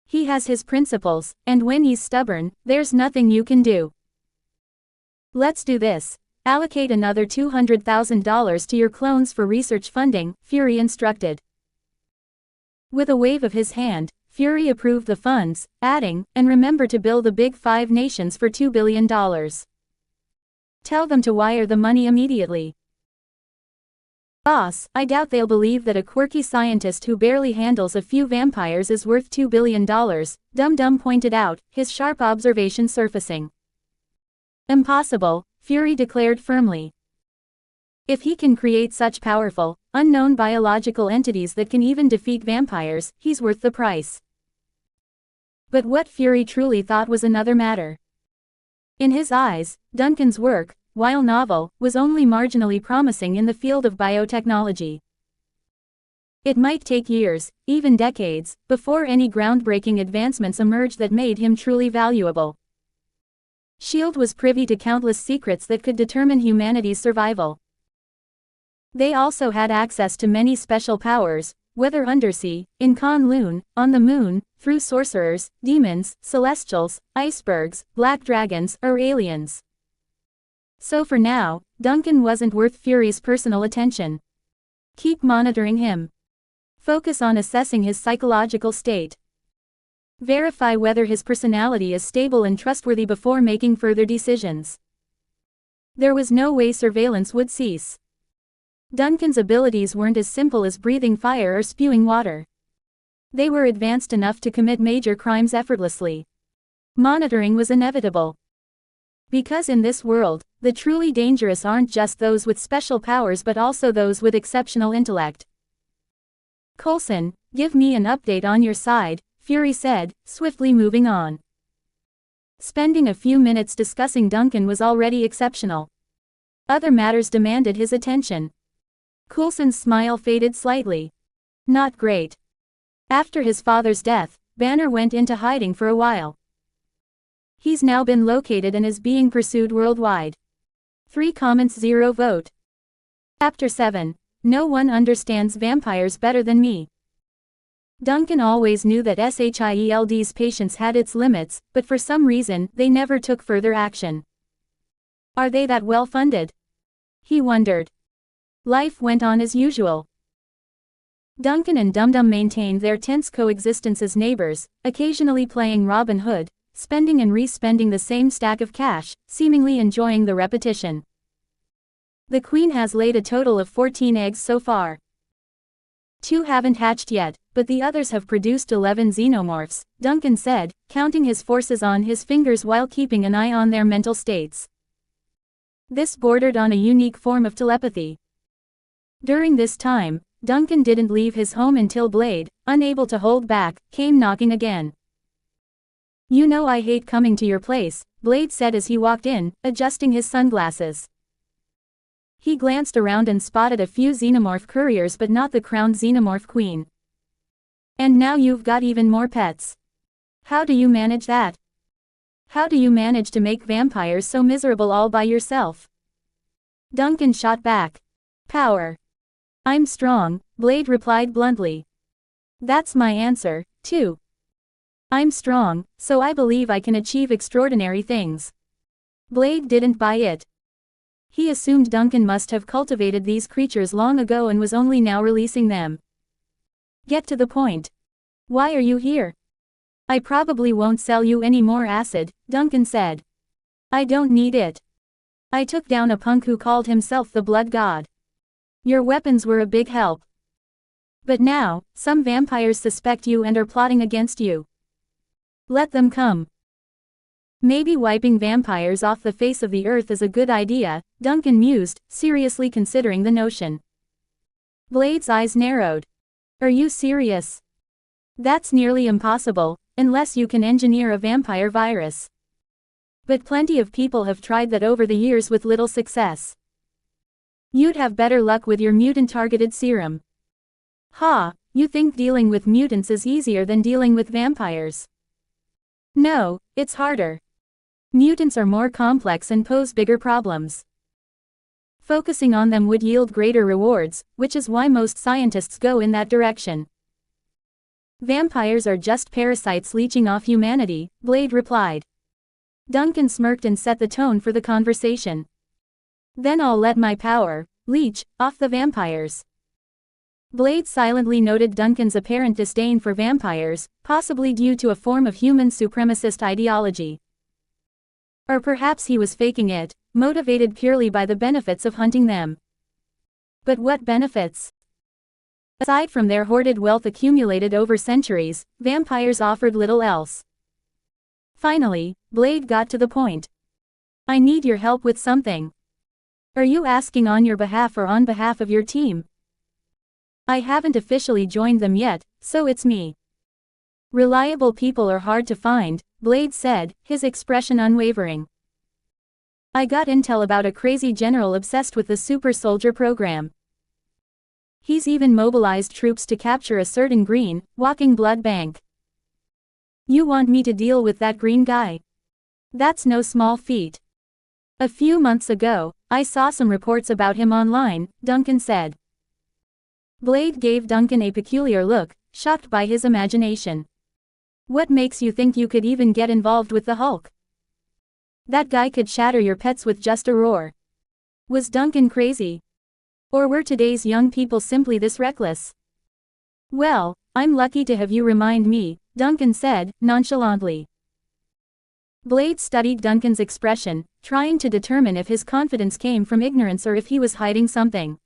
He has his principles, and when he's stubborn, there's nothing you can do. Let's do this. Allocate another $200,000 to your clones for research funding, Fury instructed. With a wave of his hand, Fury approved the funds, adding, "And remember to bill the Big Five nations for $2 billion. Tell them to wire the money immediately." "Boss, I doubt they'll believe that a quirky scientist who barely handles a few vampires is worth $2 billion, Dum-Dum pointed out, his sharp observation surfacing. "Impossible," Fury declared firmly. "If he can create such powerful, unknown biological entities that can even defeat vampires, he's worth the price." But what Fury truly thought was another matter. In his eyes, Duncan's work, while novel, was only marginally promising in the field of biotechnology. It might take years, even decades, before any groundbreaking advancements emerged that made him truly valuable. S.H.I.E.L.D. was privy to countless secrets that could determine humanity's survival. They also had access to many special powers, whether undersea, in K'un-Lun, on the moon, through sorcerers, demons, celestials, icebergs, black dragons, or aliens. So for now, Duncan wasn't worth Fury's personal attention. Keep monitoring him. Focus on assessing his psychological state. Verify whether his personality is stable and trustworthy before making further decisions. There was no way surveillance would cease. Duncan's abilities weren't as simple as breathing fire or spewing water. They were advanced enough to commit major crimes effortlessly. Monitoring was inevitable. Because in this world, the truly dangerous aren't just those with special powers but also those with exceptional intellect. Coulson, give me an update on your side, Fury said, swiftly moving on. Spending a few minutes discussing Duncan was already exceptional. Other matters demanded his attention. Coulson's smile faded slightly. Not great. After his father's death, Banner went into hiding for a while. He's now been located and is being pursued worldwide. 3 comments 0 vote. Chapter 7. No one understands vampires better than me. Duncan always knew that SHIELD's patience had its limits, but for some reason, they never took further action. Are they that well funded? He wondered. Life went on as usual. Duncan and Dum-Dum maintained their tense coexistence as neighbors, occasionally playing Robin Hood, spending and re-spending the same stack of cash, seemingly enjoying the repetition. The queen has laid a total of 14 eggs so far. 2 haven't hatched yet, but the others have produced 11 xenomorphs, Duncan said, counting his forces on his fingers while keeping an eye on their mental states. This bordered on a unique form of telepathy. During this time, Duncan didn't leave his home until Blade, unable to hold back, came knocking again. You know I hate coming to your place, Blade said as he walked in, adjusting his sunglasses. He glanced around and spotted a few xenomorph couriers but not the crowned xenomorph queen. And now you've got even more pets. How do you manage that? How do you manage to make vampires so miserable all by yourself? Duncan shot back. Power. I'm strong, Blade replied bluntly. That's my answer, too. I'm strong, so I believe I can achieve extraordinary things. Blade didn't buy it. He assumed Duncan must have cultivated these creatures long ago and was only now releasing them. Get to the point. Why are you here? I probably won't sell you any more acid, Duncan said. I don't need it. I took down a punk who called himself the Blood God. Your weapons were a big help. But now, some vampires suspect you and are plotting against you. Let them come. Maybe wiping vampires off the face of the earth is a good idea, Duncan mused, seriously considering the notion. Blade's eyes narrowed. Are you serious? That's nearly impossible, unless you can engineer a vampire virus. But plenty of people have tried that over the years with little success. You'd have better luck with your mutant-targeted serum. Ha, you think dealing with mutants is easier than dealing with vampires? No, it's harder. Mutants are more complex and pose bigger problems. Focusing on them would yield greater rewards, which is why most scientists go in that direction. Vampires are just parasites leeching off humanity, Blade replied. Duncan smirked and set the tone for the conversation. Then I'll let my power, leech, off the vampires. Blade silently noted Duncan's apparent disdain for vampires, possibly due to a form of human supremacist ideology. Or perhaps he was faking it, motivated purely by the benefits of hunting them. But what benefits? Aside from their hoarded wealth accumulated over centuries, vampires offered little else. Finally, Blade got to the point. I need your help with something. Are you asking on your behalf or on behalf of your team? I haven't officially joined them yet, so it's me. Reliable people are hard to find, Blade said, his expression unwavering. I got intel about a crazy general obsessed with the super soldier program. He's even mobilized troops to capture a certain green, walking blood bank. You want me to deal with that green guy? That's no small feat. A few months ago, I saw some reports about him online, Duncan said. Blade gave Duncan a peculiar look, shocked by his imagination. What makes you think you could even get involved with the Hulk? That guy could shatter your pets with just a roar. Was Duncan crazy? Or were today's young people simply this reckless? Well, I'm lucky to have you remind me, Duncan said, nonchalantly. Blade studied Duncan's expression, trying to determine if his confidence came from ignorance or if he was hiding something.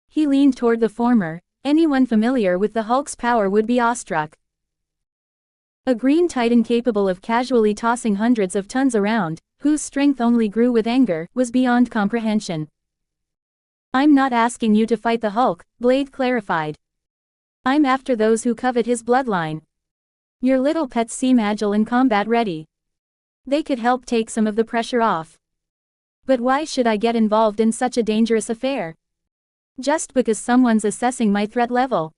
He leaned toward the former. Anyone familiar with the Hulk's power would be awestruck. A green titan capable of casually tossing hundreds of tons around, whose strength only grew with anger, was beyond comprehension. I'm not asking you to fight the Hulk, Blade clarified. I'm after those who covet his bloodline. Your little pets seem agile and combat-ready. They could help take some of the pressure off. But why should I get involved in such a dangerous affair? Just because someone's assessing my threat level.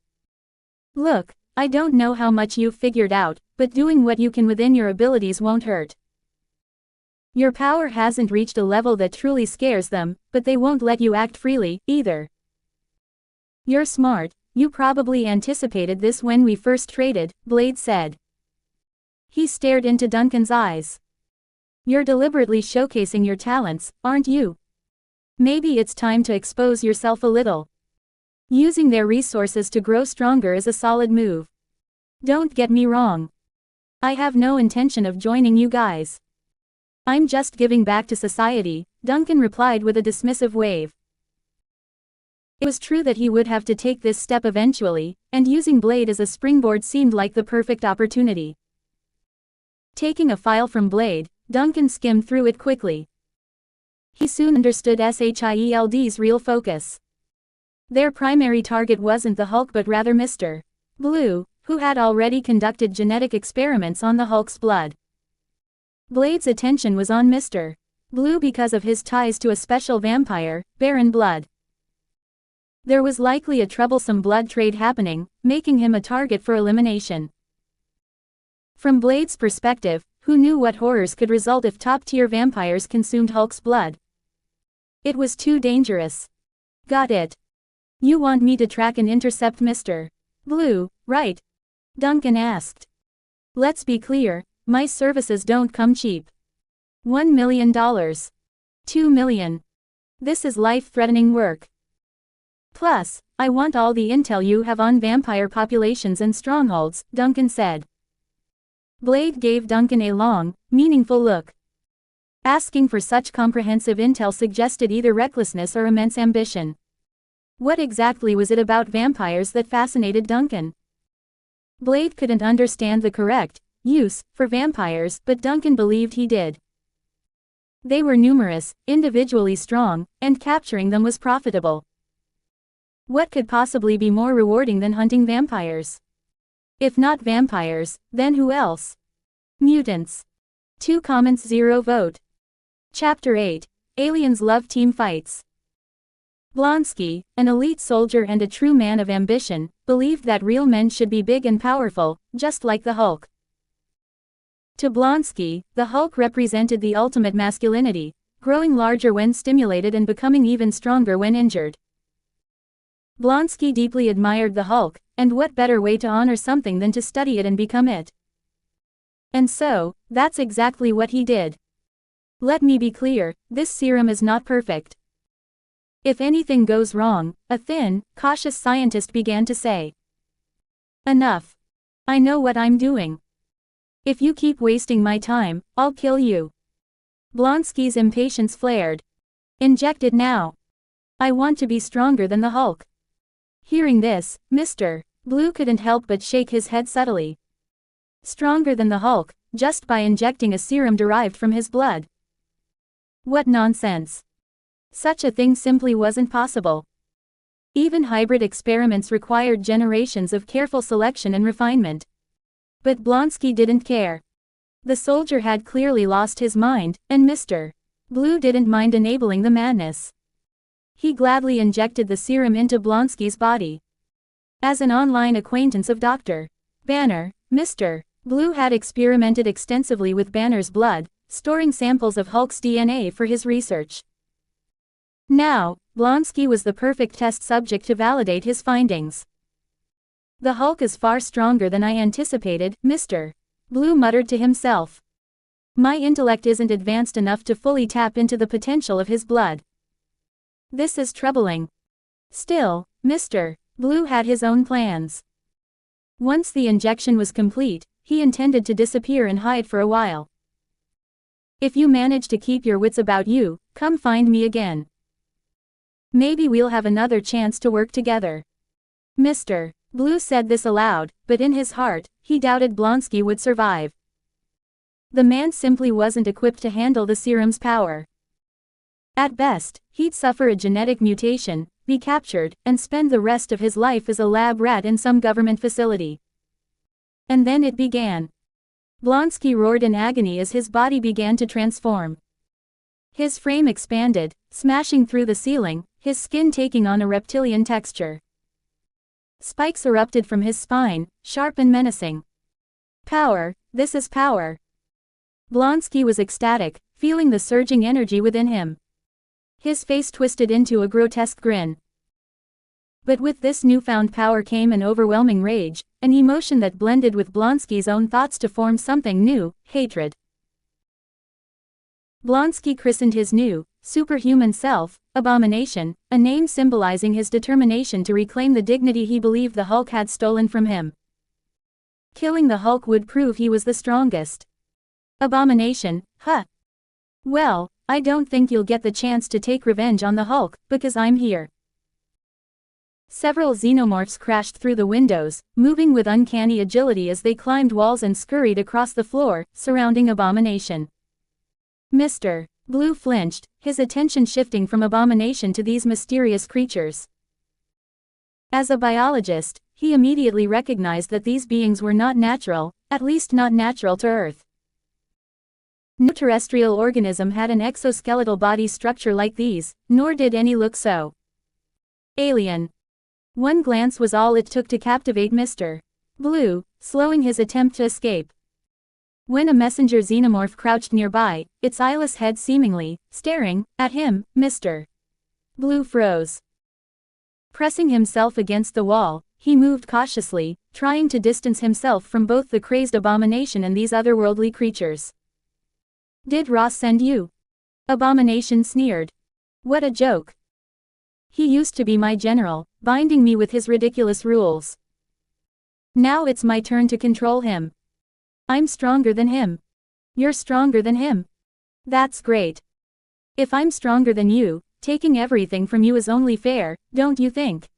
Look, I don't know how much you've figured out, but doing what you can within your abilities won't hurt. Your power hasn't reached a level that truly scares them, but they won't let you act freely, either. You're smart, you probably anticipated this when we first traded, Blade said. He stared into Duncan's eyes. You're deliberately showcasing your talents, aren't you? Maybe it's time to expose yourself a little. Using their resources to grow stronger is a solid move. Don't get me wrong. I have no intention of joining you guys. I'm just giving back to society, Duncan replied with a dismissive wave. It was true that he would have to take this step eventually, and using Blade as a springboard seemed like the perfect opportunity. Taking a file from Blade, Duncan skimmed through it quickly. He soon understood SHIELD's real focus. Their primary target wasn't the Hulk but rather Mr. Blue, who had already conducted genetic experiments on the Hulk's blood. Blade's attention was on Mr. Blue because of his ties to a special vampire, Baron Blood. There was likely a troublesome blood trade happening, making him a target for elimination. From Blade's perspective, who knew what horrors could result if top-tier vampires consumed Hulk's blood? It was too dangerous. Got it. You want me to track and intercept Mr. Blue, right? Duncan asked. Let's be clear, my services don't come cheap. $1 million. $2 million. This is life-threatening work. Plus, I want all the intel you have on vampire populations and strongholds, Duncan said. Blade gave Duncan a long, meaningful look. Asking for such comprehensive intel suggested either recklessness or immense ambition. What exactly was it about vampires that fascinated Duncan? Blade couldn't understand the correct use for vampires, but Duncan believed he did. They were numerous, individually strong, and capturing them was profitable. What could possibly be more rewarding than hunting vampires? If not vampires, then who else? Mutants. 2 comments 0 vote. Chapter 8, Aliens Love Team Fights. Blonsky, an elite soldier and a true man of ambition, believed that real men should be big and powerful, just like the Hulk. To Blonsky, the Hulk represented the ultimate masculinity, growing larger when stimulated and becoming even stronger when injured. Blonsky deeply admired the Hulk, and what better way to honor something than to study it and become it? And so, that's exactly what he did. Let me be clear, this serum is not perfect. If anything goes wrong, a thin, cautious scientist began to say. Enough. I know what I'm doing. If you keep wasting my time, I'll kill you. Blonsky's impatience flared. Inject it now. I want to be stronger than the Hulk. Hearing this, Mr. Blue couldn't help but shake his head subtly. Stronger than the Hulk, just by injecting a serum derived from his blood. What nonsense. Such a thing simply wasn't possible. Even hybrid experiments required generations of careful selection and refinement. But Blonsky didn't care. The soldier had clearly lost his mind, and Mr. Blue didn't mind enabling the madness. He gladly injected the serum into Blonsky's body. As an online acquaintance of Dr. Banner, Mr. Blue had experimented extensively with Banner's blood, storing samples of Hulk's DNA for his research. Now, Blonsky was the perfect test subject to validate his findings. "The Hulk is far stronger than I anticipated, Mr. Blue muttered to himself. "My intellect isn't advanced enough to fully tap into the potential of his blood. This is troubling." Still, Mr. Blue had his own plans. Once the injection was complete, he intended to disappear and hide for a while. "If you manage to keep your wits about you, come find me again. Maybe we'll have another chance to work together." Mr. Blue said this aloud, but in his heart, he doubted Blonsky would survive. The man simply wasn't equipped to handle the serum's power. At best, he'd suffer a genetic mutation, be captured, and spend the rest of his life as a lab rat in some government facility. And then it began. Blonsky roared in agony as his body began to transform. His frame expanded, smashing through the ceiling, his skin taking on a reptilian texture. Spikes erupted from his spine, sharp and menacing. Power, this is power. Blonsky was ecstatic, feeling the surging energy within him. His face twisted into a grotesque grin. But with this newfound power came an overwhelming rage, an emotion that blended with Blonsky's own thoughts to form something new, hatred. Blonsky christened his new, superhuman self, Abomination, a name symbolizing his determination to reclaim the dignity he believed the Hulk had stolen from him. Killing the Hulk would prove he was the strongest. Abomination, huh? Well, I don't think you'll get the chance to take revenge on the Hulk, because I'm here. Several xenomorphs crashed through the windows, moving with uncanny agility as they climbed walls and scurried across the floor, surrounding Abomination. Mr. Blue flinched, his attention shifting from Abomination to these mysterious creatures. As a biologist, he immediately recognized that these beings were not natural, at least not natural to Earth. No terrestrial organism had an exoskeletal body structure like these, nor did any look so alien. One glance was all it took to captivate Mr. Blue, slowing his attempt to escape. When a messenger xenomorph crouched nearby, its eyeless head seemingly staring at him, Mr. Blue froze. Pressing himself against the wall, he moved cautiously, trying to distance himself from both the crazed Abomination and these otherworldly creatures. "Did Ross send you?" Abomination sneered. "What a joke. He used to be my general, binding me with his ridiculous rules. Now it's my turn to control him. I'm stronger than him. You're stronger than him. That's great. If I'm stronger than you, taking everything from you is only fair, don't you think?"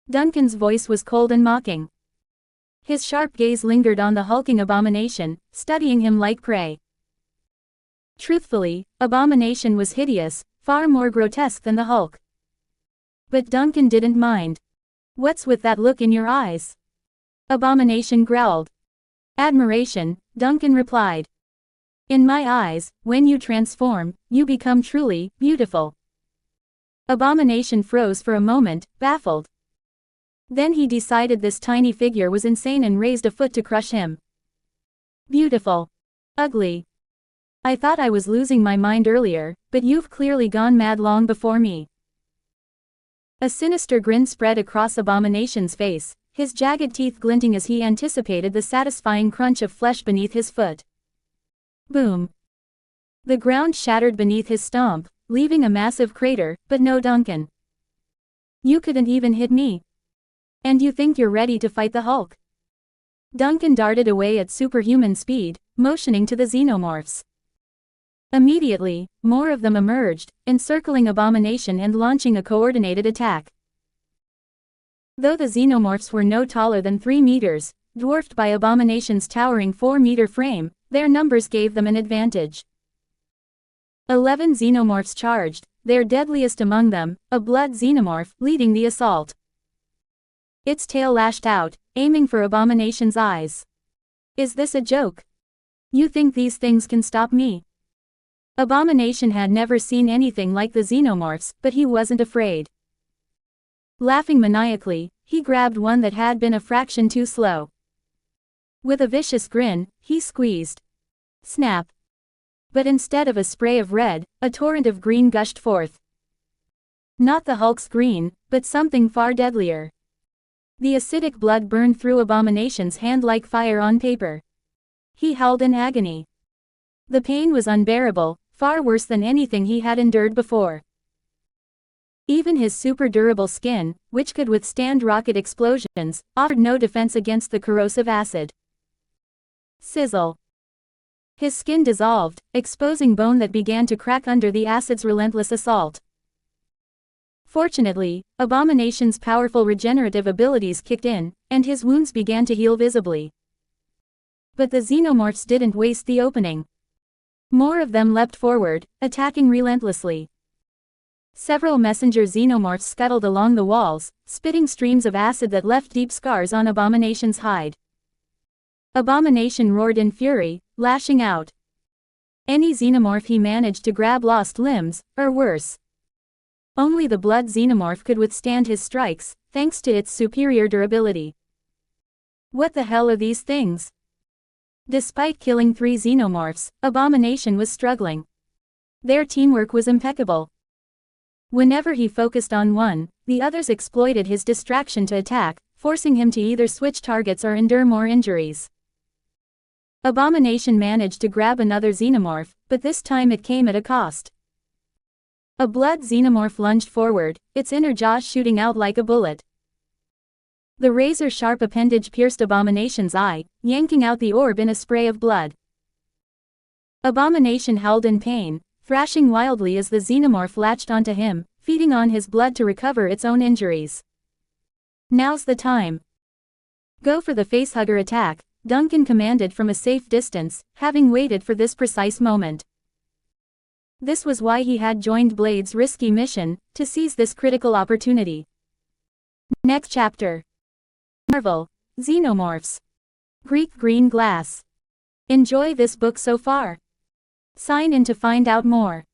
Duncan's voice was cold and mocking. His sharp gaze lingered on the hulking Abomination, studying him like prey. Truthfully, Abomination was hideous, far more grotesque than the Hulk. But Duncan didn't mind. "What's with that look in your eyes?" Abomination growled. "Admiration," Duncan replied. "In my eyes, when you transform, you become truly beautiful." Abomination froze for a moment, baffled. Then he decided this tiny figure was insane and raised a foot to crush him. "Beautiful. Ugly. I thought I was losing my mind earlier, but you've clearly gone mad long before me." A sinister grin spread across Abomination's face, his jagged teeth glinting as he anticipated the satisfying crunch of flesh beneath his foot. Boom. The ground shattered beneath his stomp, leaving a massive crater, but no Duncan. "You couldn't even hit me. And you think you're ready to fight the Hulk?" Duncan darted away at superhuman speed, motioning to the xenomorphs. Immediately, more of them emerged, encircling Abomination and launching a coordinated attack. Though the xenomorphs were no taller than 3 meters, dwarfed by Abomination's towering 4-meter frame, their numbers gave them an advantage. 11 xenomorphs charged, their deadliest among them, a blood xenomorph, leading the assault. Its tail lashed out, aiming for Abomination's eyes. "Is this a joke? You think these things can stop me?" Abomination had never seen anything like the xenomorphs, but he wasn't afraid. Laughing maniacally, he grabbed one that had been a fraction too slow. With a vicious grin, he squeezed. Snap. But instead of a spray of red, a torrent of green gushed forth. Not the Hulk's green, but something far deadlier. The acidic blood burned through Abomination's hand like fire on paper. He howled in agony. The pain was unbearable, far worse than anything he had endured before. Even his super durable skin, which could withstand rocket explosions, offered no defense against the corrosive acid. Sizzle. His skin dissolved, exposing bone that began to crack under the acid's relentless assault. Fortunately, Abomination's powerful regenerative abilities kicked in, and his wounds began to heal visibly. But the Xenomorphs didn't waste the opening. More of them leapt forward, attacking relentlessly. Several messenger Xenomorphs scuttled along the walls, spitting streams of acid that left deep scars on Abomination's hide. Abomination roared in fury, lashing out. Any Xenomorph he managed to grab lost limbs, or worse. Only the Blood Xenomorph could withstand his strikes, thanks to its superior durability. What the hell are these things? Despite killing 3 Xenomorphs, Abomination was struggling. Their teamwork was impeccable. Whenever he focused on one, the others exploited his distraction to attack, forcing him to either switch targets or endure more injuries. Abomination managed to grab another Xenomorph, but this time it came at a cost. A Blood Xenomorph lunged forward, its inner jaws shooting out like a bullet. The razor-sharp appendage pierced Abomination's eye, yanking out the orb in a spray of blood. Abomination howled in pain, thrashing wildly as the Xenomorph latched onto him, feeding on his blood to recover its own injuries. Now's the time. Go for the facehugger attack, Duncan commanded from a safe distance, having waited for this precise moment. This was why he had joined Blade's risky mission, to seize this critical opportunity. Next chapter. Marvel, Xenomorphs. GreekGreenGlass. Enjoy this book so far? Sign in to find out more.